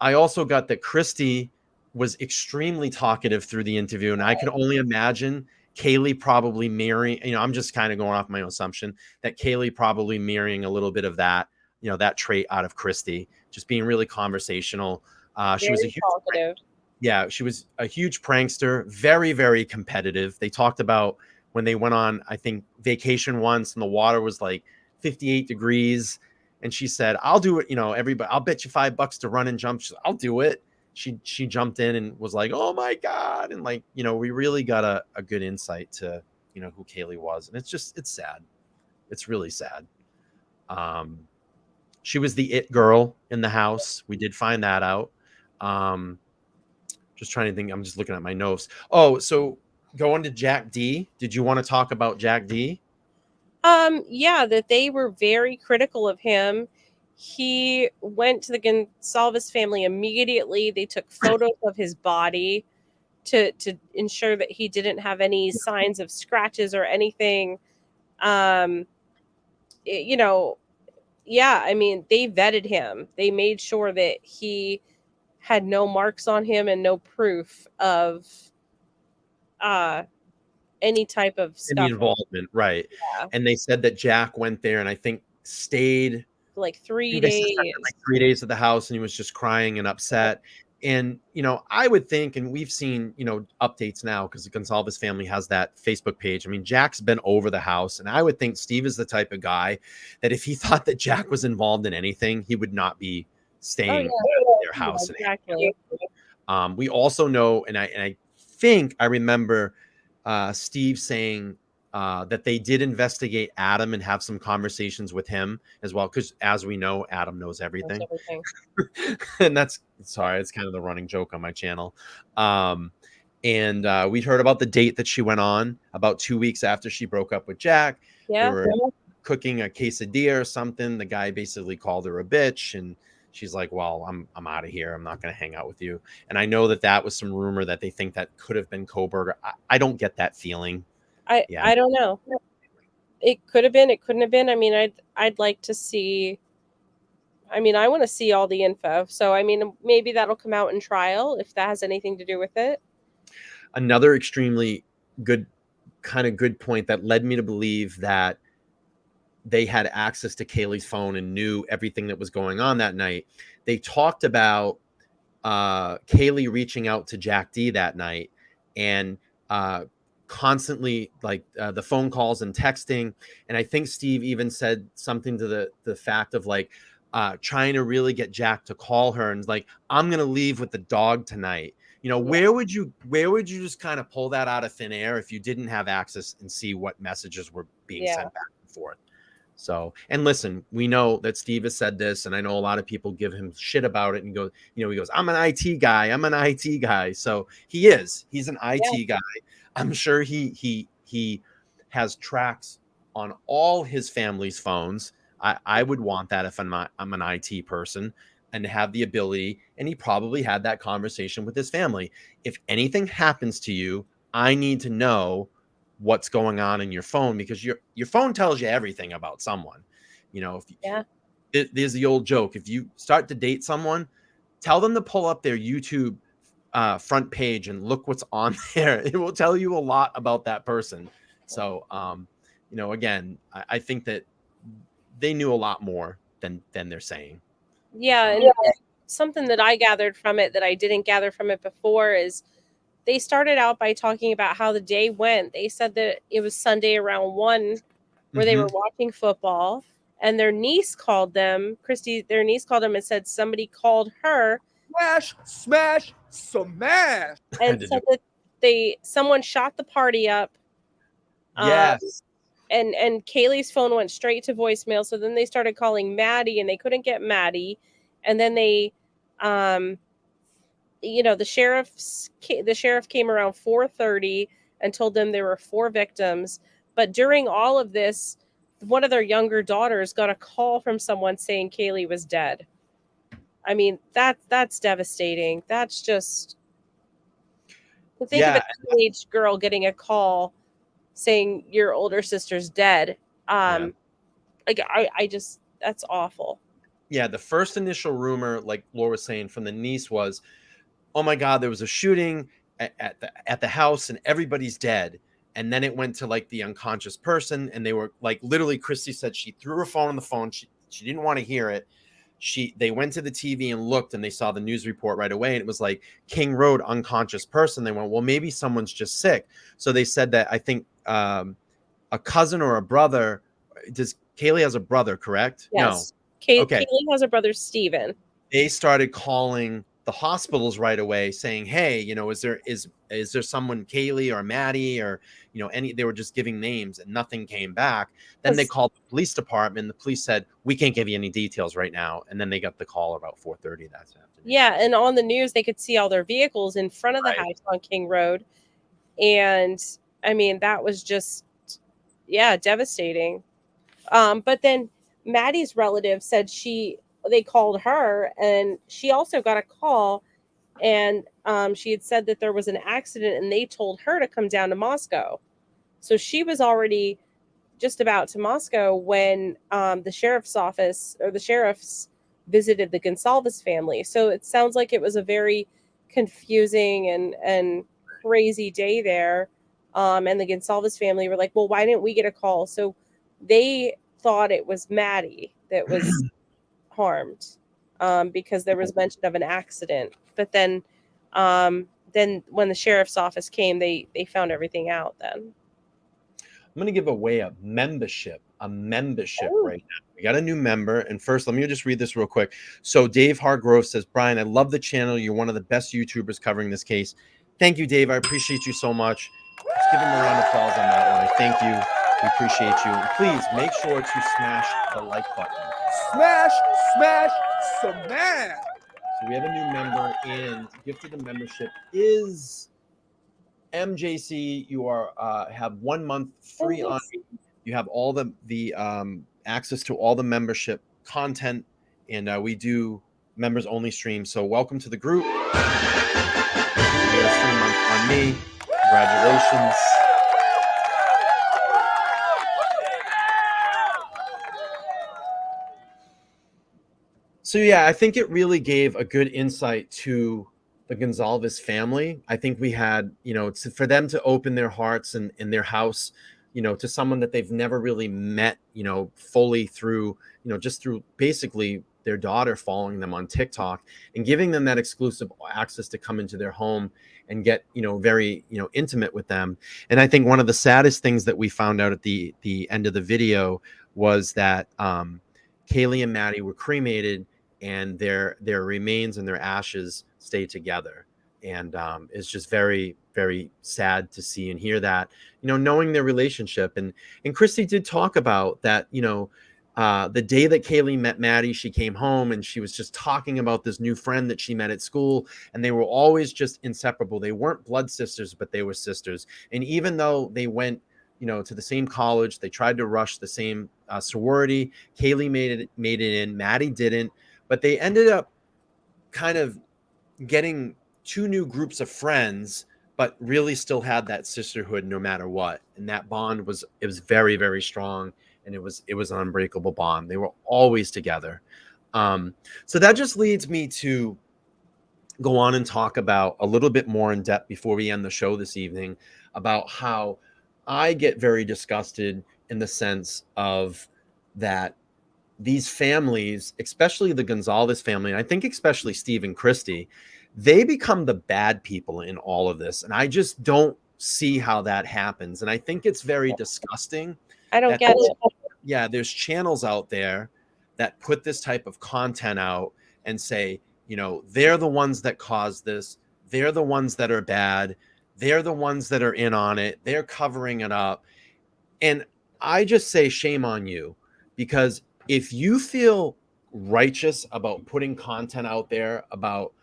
also got that Christy was extremely talkative through the interview, and I could only imagine Kaylee probably mirroring, I'm just kind of going off my own assumption that Kaylee probably mirroring a little bit of that, that trait out of Christy, just being really conversational. She was she was a huge prankster, very, very competitive. They talked about when they went on, I think, vacation once, and the water was like 58 degrees. And she said, I'll do it. Everybody, I'll bet you $5 to run and jump. She said, I'll do it. She jumped in and was like, oh my God. And we really got a good insight to, who Kaylee was. And it's sad. It's really sad. She was the it girl in the house. We did find that out. Just trying to think. I'm just looking at my notes. Oh, so going to Jack D. Did you want to talk about Jack D? That they were very critical of him. He went to the Goncalves family immediately. They took photos of his body to ensure that he didn't have any signs of scratches or anything. I mean, they vetted him. They made sure that he had no marks on him and no proof of any type of stuff. Any involvement, right? Yeah. And they said that Jack went there and I think stayed like 3 days. Like 3 days at the house, and he was just crying and upset. And I would think, and we've seen updates now because the Goncalves family has that Facebook page. I mean, Jack's been over the house, and I would think Steve is the type of guy that if he thought that Jack was involved in anything, he would not be staying at their house. Yeah, exactly. We also know, and I think I remember Steve saying that they did investigate Adam and have some conversations with him as well, because as we know, Adam knows everything. And that's, sorry, it's kind of the running joke on my channel. And we heard about the date that she went on about 2 weeks after she broke up with Jack. They were cooking a quesadilla or something. The guy basically called her a bitch, and she's like, well, I'm out of here. I'm not going to hang out with you. And I know that was some rumor that they think that could have been Kohberger. I don't get that feeling. I don't know. It could have been, it couldn't have been. I mean, I'd like to see, I mean, I want to see all the info. So, I mean, maybe that'll come out in trial if that has anything to do with it. Another extremely good point that led me to believe that they had access to Kaylee's phone and knew everything that was going on that night. They talked about Kaylee reaching out to Jack D that night, and constantly like the phone calls and texting. And I think Steve even said something to the fact of like trying to really get Jack to call her and like, I'm gonna leave with the dog tonight. You know, where would you just kind of pull that out of thin air if you didn't have access and see what messages were being sent back and forth? So, and listen, we know that Steve has said this, and I know a lot of people give him shit about it and go, you know, he goes, I'm an IT guy. I'm an IT guy. So he's an IT guy. I'm sure he has tracks on all his family's phones. I would want that if I'm an IT person, and to have the ability, and he probably had that conversation with his family. If anything happens to you, I need to know what's going on in your phone, because your phone tells you everything about someone. You know, there's the old joke. If you start to date someone, tell them to pull up their YouTube front page and look what's on there. It will tell you a lot about that person. So, you know, again, I think that they knew a lot more than they're saying. Yeah, and something that I gathered from it that I didn't gather from it before is they started out by talking about how the day went. They said that it was Sunday around 1 where they were watching football, and their niece called them. Their niece called them and said somebody called her. Smash, and said that someone shot the party up. Yes. And Kaylee's phone went straight to voicemail. So then they started calling Maddie, and they couldn't get Maddie. And then they, you know, the sheriff came around 4:30 and told them there were 4 victims. But during all of this, one of their younger daughters got a call from someone saying Kaylee was dead. I mean, that's devastating. That's just, think of a teenage girl getting a call saying your older sister's dead. Like I just, that's awful. Yeah, the first initial rumor, like Laura was saying, from the niece was, oh my God, there was a shooting at the house and everybody's dead. And then it went to like the unconscious person, and they were like, literally, Christy said she threw her phone on the phone. She didn't want to hear it. They went to the TV and looked, and they saw the news report right away, and it was like King Road, unconscious person. They went, well, maybe someone's just sick. So they said that, I think a cousin or a brother. Kaylee has a brother, correct? Yes. No. Okay. Kaylee has a brother, Steven. They started calling the hospitals right away, saying, hey, you know, is there someone, Kaylee or Maddie, or, you know, they were just giving names, and nothing came back. Then they called the police department. The police said, we can't give you any details right now. And then they got the call about 4:30 that afternoon. Yeah, and on the news they could see all their vehicles in front of the house on King Road. And I mean, that was just, devastating. But then Maddie's relative said they called her, and she also got a call, and she had said that there was an accident, and they told her to come down to Moscow. So she was already just about to Moscow when the sheriff's office, or the sheriffs, visited the Goncalves family. So it sounds like it was a very confusing and crazy day there. And the Goncalves family were like, well, why didn't we get a call? So they thought it was Maddie that was harmed, because there was mention of an accident. But then when the sheriff's office came, they found everything out then. I'm going to give away a membership right now. We got a new member. And first, let me just read this real quick. So Dave Hargrove says, Bryan, I love the channel. You're one of the best YouTubers covering this case. Thank you, Dave. I appreciate you so much. give them a round of applause on that one. I thank you. We appreciate you. And please make sure to smash the like button. Smash, smash, smash. So we have a new member, and gift of the membership is MJC. You are have 1 month free on. You have all the access to all the membership content, and we do members only streams. So welcome to the group. You get a free month on me. Congratulations. So yeah, I think it really gave a good insight to the Goncalves family. I think we had, for them to open their hearts and in their house, to someone that they've never really met, fully through, just through basically their daughter following them on TikTok and giving them that exclusive access to come into their home and get, very, intimate with them. And I think one of the saddest things that we found out at the end of the video was that Kaylee and Maddie were cremated, and their remains and their ashes stay together. And it's just very, very sad to see and hear that, knowing their relationship. And Christy did talk about that, the day that Kaylee met Maddie, she came home and she was just talking about this new friend that she met at school, and they were always just inseparable. They weren't blood sisters, but they were sisters. And even though they went, to the same college, they tried to rush the same sorority. Kaylee made it in, Maddie didn't, but they ended up kind of getting two new groups of friends, but really still had that sisterhood no matter what. And that bond was very, very strong, and it was an unbreakable bond. They were always together. So that just leads me to go on and talk about a little bit more in depth before we end the show this evening about how I get very disgusted in the sense of that these families, especially the Goncalves family, and I think especially Steve and Christy, they become the bad people in all of this. And I just don't see how that happens. And I think it's very disgusting. I don't get it. Yeah, there's channels out there that put this type of content out and say, they're the ones that caused this. They're the ones that are bad. They're the ones that are in on it. They're covering it up. And I just say shame on you, because if you feel righteous about putting content out there about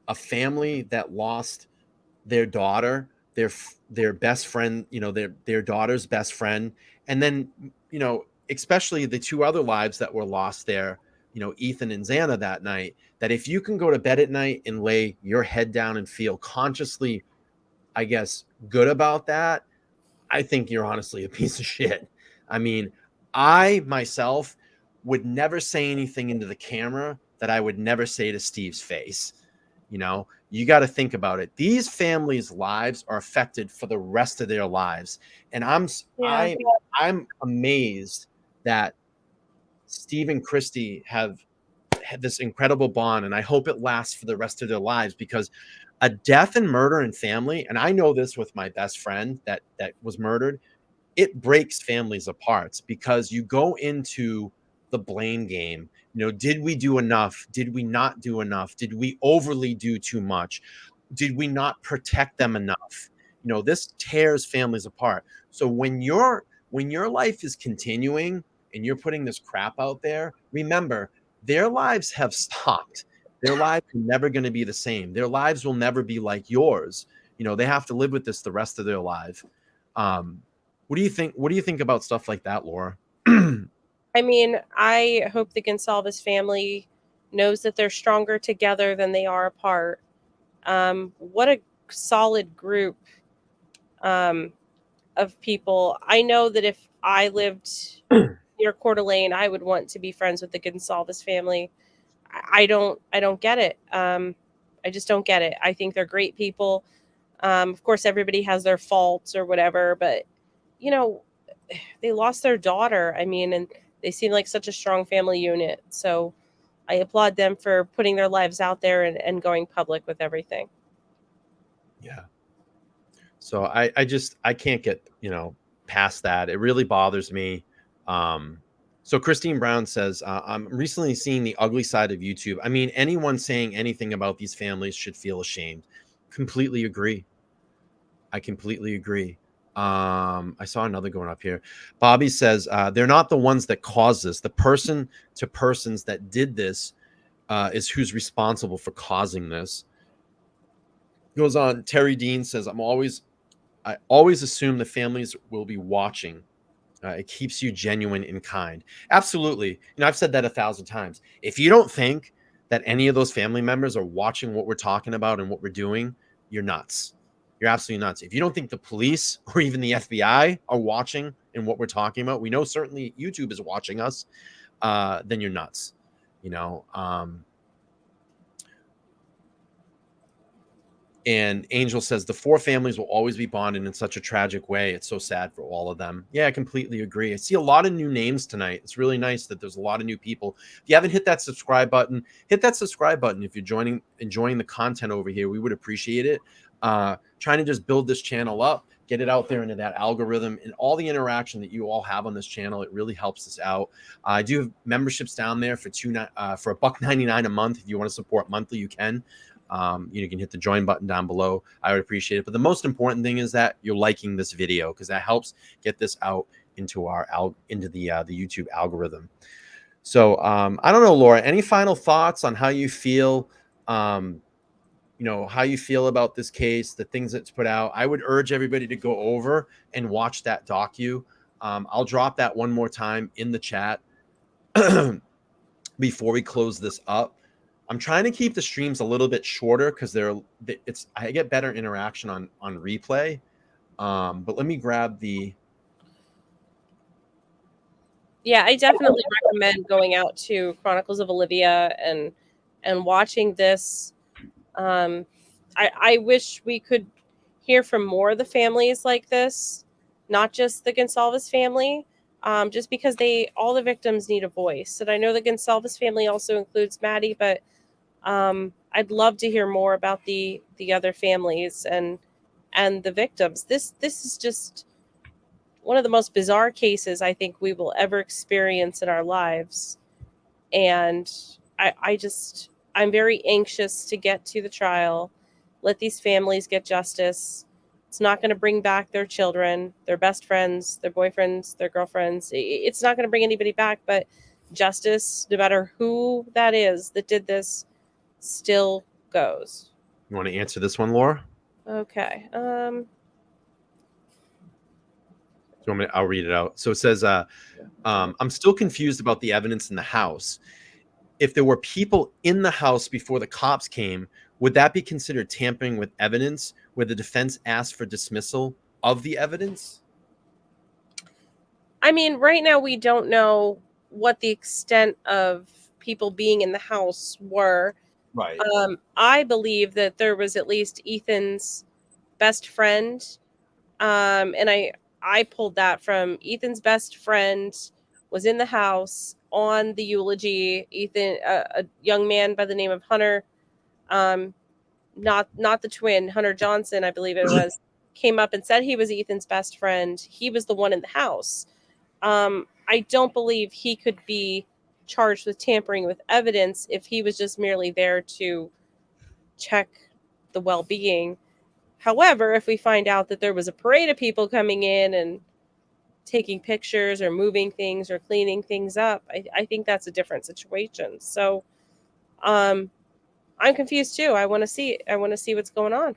a family that lost their daughter, their best friend, their daughter's best friend, and then, especially the two other lives that were lost there, Ethan and Xana that night, that if you can go to bed at night and lay your head down and feel consciously, I guess, good about that, I think you're honestly a piece of shit. I mean, I myself would never say anything into the camera that I would never say to Steve's face. You got to think about it. These families' lives are affected for the rest of their lives. And I'm amazed that Steve and Christy have had this incredible bond, and I hope it lasts for the rest of their lives, because a death and murder in family, and I know this with my best friend that was murdered, it breaks families apart, because you go into the blame game. Did we do enough? Did we not do enough? Did we overly do too much? Did we not protect them enough? This tears families apart. So when your life is continuing and you're putting this crap out there, remember, their lives have stopped. Their lives are never going to be the same. Their lives will never be like yours. They have to live with this the rest of their life. What do you think? What do you think about stuff like that, Laura? I mean, I hope the Goncalves family knows that they're stronger together than they are apart. What a solid group of people. I know that if I lived near Coeur d'Alene, I would want to be friends with the Goncalves family. I don't get it. I just don't get it. I think they're great people. Of course, everybody has their faults or whatever, but they lost their daughter. I mean, and they seem like such a strong family unit. So I applaud them for putting their lives out there and going public with everything. Yeah. So I can't get, past that. It really bothers me. So Christine Brown says, I'm recently seeing the ugly side of YouTube. I mean, anyone saying anything about these families should feel ashamed. Completely agree. I completely agree. I saw another going up here. Bobby says they're not the ones that caused this. The person to persons that did this is who's responsible for causing this. Goes on. Terry Dean says, I always assume the families will be watching. It keeps you genuine and kind. Absolutely. I've said that 1,000 times. If you don't think that any of those family members are watching what we're talking about and what we're doing, you're nuts. You're absolutely nuts. If you don't think the police or even the FBI are watching and what we're talking about, we know certainly YouTube is watching us, then you're nuts. And Angel says the 4 families will always be bonded in such a tragic way. It's so sad for all of them. Yeah, I completely agree. I see a lot of new names tonight. It's really nice that there's a lot of new people. If you haven't hit that subscribe button, hit that subscribe button. If you're enjoying the content over here, we would appreciate it. Trying to just build this channel up, get it out there into that algorithm, and all the interaction that you all have on this channel. It really helps us out. I do have memberships down there for $1.99 a month. If you want to support monthly, you can. You can hit the join button down below. I would appreciate it. But the most important thing is that you're liking this video, because that helps get this out into the YouTube algorithm. So I don't know, Laura, any final thoughts on how you feel? How you feel about this case, the things that's put out? I would urge everybody to go over and watch that docu. I'll drop that one more time in the chat before we close this up. I'm trying to keep the streams a little bit shorter because I get better interaction on replay. But let me grab the. Yeah, I definitely recommend going out to Chronicles of Olivia and watching this. I wish we could hear from more of the families like this, not just the Goncalves family, just because all the victims need a voice. And I know the Goncalves family also includes Maddie, but I'd love to hear more about the other families and the victims. This is just one of the most bizarre cases I think we will ever experience in our lives. And I'm very anxious to get to the trial, let these families get justice. It's not going to bring back their children, their best friends, their boyfriends, their girlfriends. It's not going to bring anybody back, but justice, no matter who that is that did this, still goes. You want to answer this one, Laura? Okay. I'll read it out. So it says, I'm still confused about the evidence in the house. If there were people in the house before the cops came, would that be considered tampering with evidence where the defense asked for dismissal of the evidence? I mean, right now we don't know what the extent of people being in the house were. Right. I believe that there was at least Ethan's best friend. And I pulled that from Ethan's best friend was in the house on the eulogy. Ethan, a young man by the name of Hunter, not the twin, Hunter Johnson, I believe it was, came up and said he was Ethan's best friend. He was the one in the house. I don't believe he could be charged with tampering with evidence if he was just merely there to check the well-being. However, if we find out that there was a parade of people coming in and taking pictures or moving things or cleaning things up, I think that's a different situation. So I'm confused too. I want to see what's going on.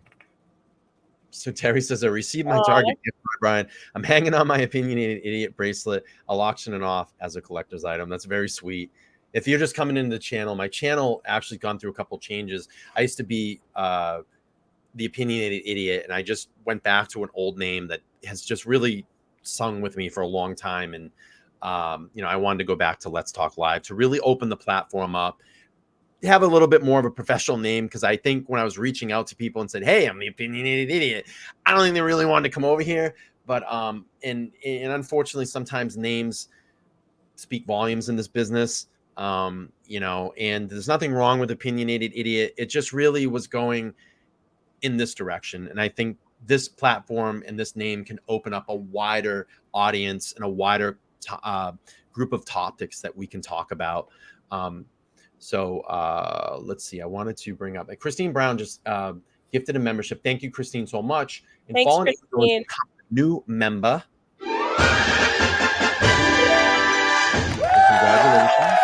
So Terry says, I received my target gift, Brian. I'm hanging on my opinionated idiot bracelet. I'll auction it off as a collector's item. That's very sweet. If you're just coming into the channel, my channel actually gone through a couple changes. I used to be the opinionated idiot, and I just went back to an old name that has just really sung with me for a long time. And I wanted to go back to Let's Talk Live to really open the platform up, have a little bit more of a professional name, because I think when I was reaching out to people and said, hey, I'm the opinionated idiot, I don't think they really wanted to come over here. But and unfortunately sometimes names speak volumes in this business. And there's nothing wrong with opinionated idiot. It just really was going in this direction, and I think this platform and this name can open up a wider audience and a wider group of topics that we can talk about. So let's see. I wanted to bring up Christine Brown just gifted a membership. Thank you, Christine, so much. And Thanks, Christine. new member. Congratulations.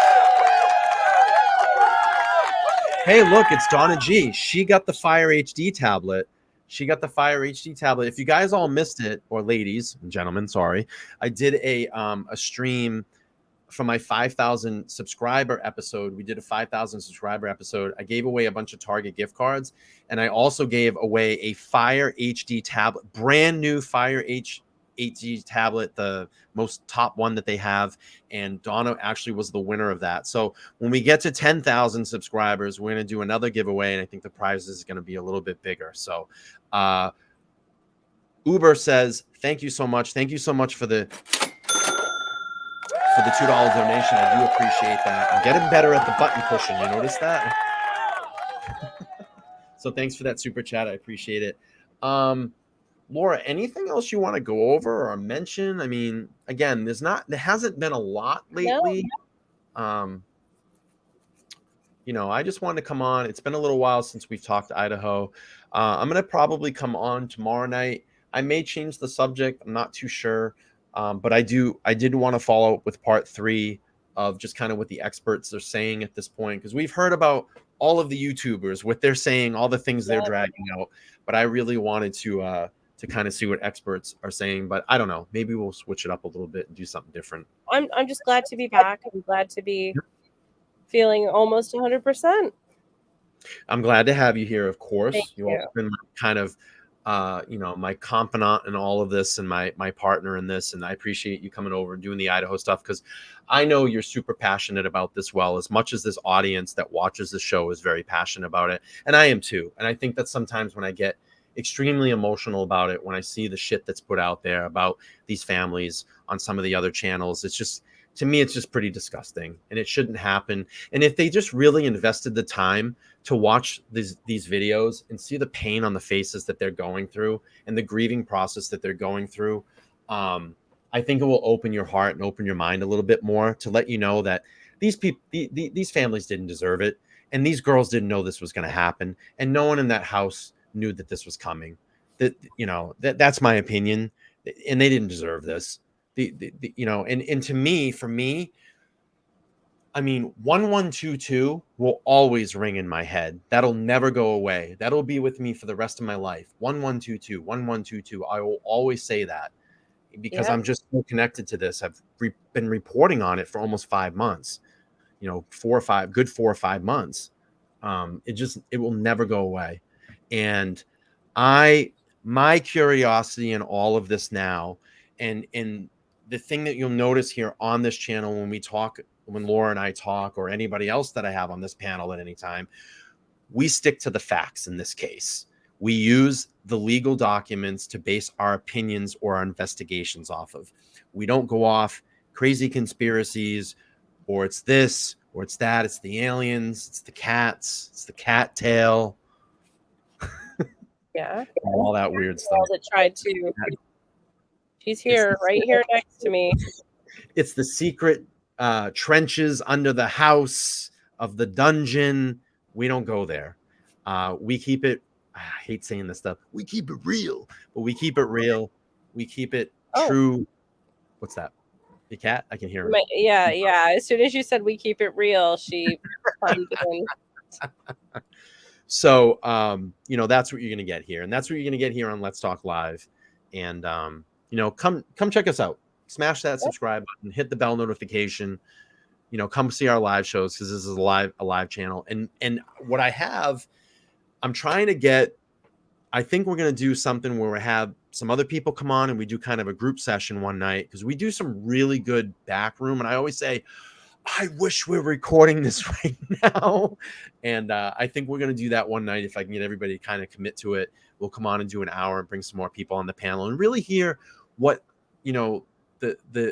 Hey, look, it's Donna G. She got the Fire HD tablet. If you guys all missed it, or ladies and gentlemen, sorry, I did a stream for my 5,000 subscriber episode. We did a 5,000 subscriber episode. I gave away a bunch of Target gift cards, and I also gave away a Fire HD tablet, brand new Fire HD tablet, the most top one that they have. And Donna actually was the winner of that. So when we get to 10,000 subscribers, we're going to do another giveaway, and I think the prize is going to be a little bit bigger. So Uber says, thank you so much. Thank you so much for the $2 donation. I do appreciate that. I'm getting better at the button pushing. You notice that? So thanks for that super chat. I appreciate it. Laura, anything else you want to go over or mention? I mean, again, there hasn't been a lot lately. No. I just wanted to come on. It's been a little while since we've talked to Idaho. I'm going to probably come on tomorrow night. I may change the subject. I'm not too sure. But I did want to follow up with part 3 of just kind of what the experts are saying at this point, because we've heard about all of the YouTubers, what they're saying, all the things they're dragging out. But I really wanted to kind of see what experts are saying. But I don't know. Maybe we'll switch it up a little bit and do something different. I'm just glad to be back. I'm glad to be feeling almost 100%. I'm glad to have you here, of course. You've all been kind of my confidant in all of this, and my partner in this, and I appreciate you coming over and doing the Idaho stuff, because I know you're super passionate about this, as much as this audience that watches the show is very passionate about it, and I am too. And I think that sometimes when I get extremely emotional about it, when I see the shit that's put out there about these families on some of the other channels, it's just, to me, it's just pretty disgusting, and it shouldn't happen. And if they just really invested the time to watch these videos and see the pain on the faces that they're going through and the grieving process that they're going through, I think it will open your heart and open your mind a little bit more to let you know that these people, these families didn't deserve it. And these girls didn't know this was going to happen. And no one in that house knew that this was coming. That's my opinion. And they didn't deserve this. And to me, for me, I mean, 1122 will always ring in my head. That'll never go away. That'll be with me for the rest of my life. 1122, 1122. I will always say that, because I'm just so connected to this. I've been reporting on it for almost 5 months, 4 or 5 months. It will never go away. And my curiosity in all of this now, and the thing that you'll notice here on this channel when Laura and I talk, or anybody else that I have on this panel at any time, we stick to the facts in this case. We use the legal documents to base our opinions or our investigations off of. We don't go off crazy conspiracies, or it's this, or it's that, it's the aliens, it's the cats, it's the cat tail. Yeah. All that weird stuff. That tried to. She's here, right here next to me. It's the secret trenches under the house of the dungeon. We don't go there. We keep it, I hate saying this stuff, we keep it real, but we keep it real. We keep it true. What's that? The cat? I can hear her. Yeah. As soon as you said we keep it real, she climbed in. So, that's what you're going to get here. And that's what you're going to get here on Let's Talk Live. And, come check us out. Smash that subscribe button, hit the bell notification, come see our live shows, because this is a live channel. And what I'm trying to get, I think we're going to do something where we have some other people come on and we do kind of a group session one night, because we do some really good back room. And I always say, I wish we were recording this right now. And I think we're going to do that one night. If I can get everybody to kind of commit to it, we'll come on and do an hour and bring some more people on the panel and really hear what,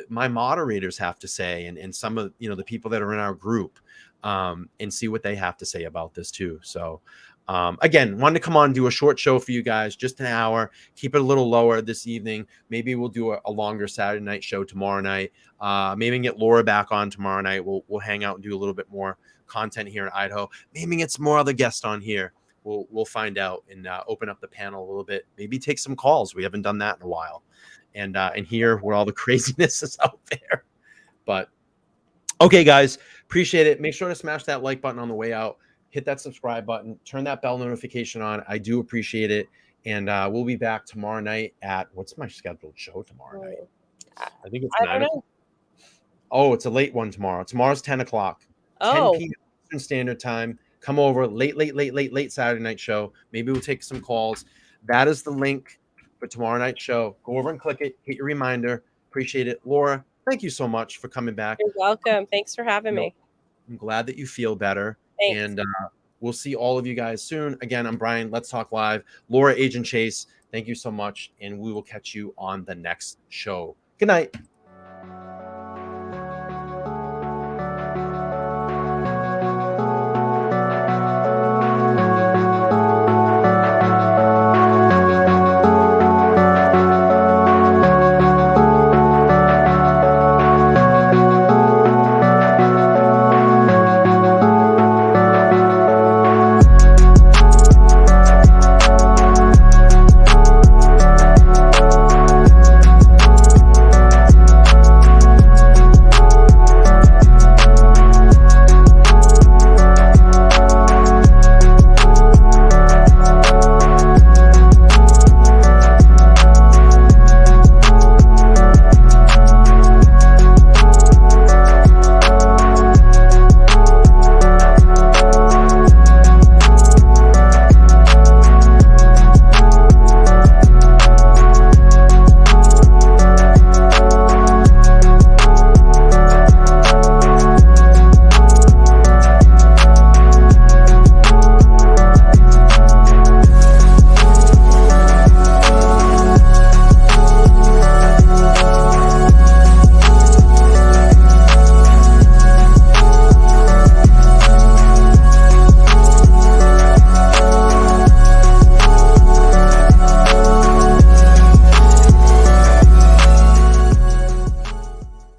my moderators have to say, and some of, the people that are in our group, and see what they have to say about this too. So, again, wanted to come on and do a short show for you guys, just an hour, keep it a little lower this evening. Maybe we'll do a longer Saturday night show tomorrow night. Maybe get Laura back on tomorrow night. We'll hang out and do a little bit more content here in Idaho. Maybe get some more other guests on here. we'll find out and open up the panel a little bit. Maybe take some calls. We haven't done that in a while, and hear where all the craziness is out there. But okay, guys, appreciate it. Make sure to smash that like button on the way out. Hit that subscribe button. Turn that bell notification on. I do appreciate it. And we'll be back tomorrow night at, what's my scheduled show tomorrow night? I think it's 9 o'clock. Oh, it's a late one tomorrow. Tomorrow's 10 o'clock. 10 p.m. Eastern Standard Time. Come over. Late Saturday night show. Maybe we'll take some calls. That is the link for tomorrow night show. Go over and click it. Hit your reminder. Appreciate it. Laura, thank you so much for coming back. You're welcome. Thanks for having me. I'm glad that you feel better. Thanks. And we'll see all of you guys soon. Again, I'm Bryan. Let's Talk Live. Laura, Agent Chase, thank you so much. And we will catch you on the next show. Good night.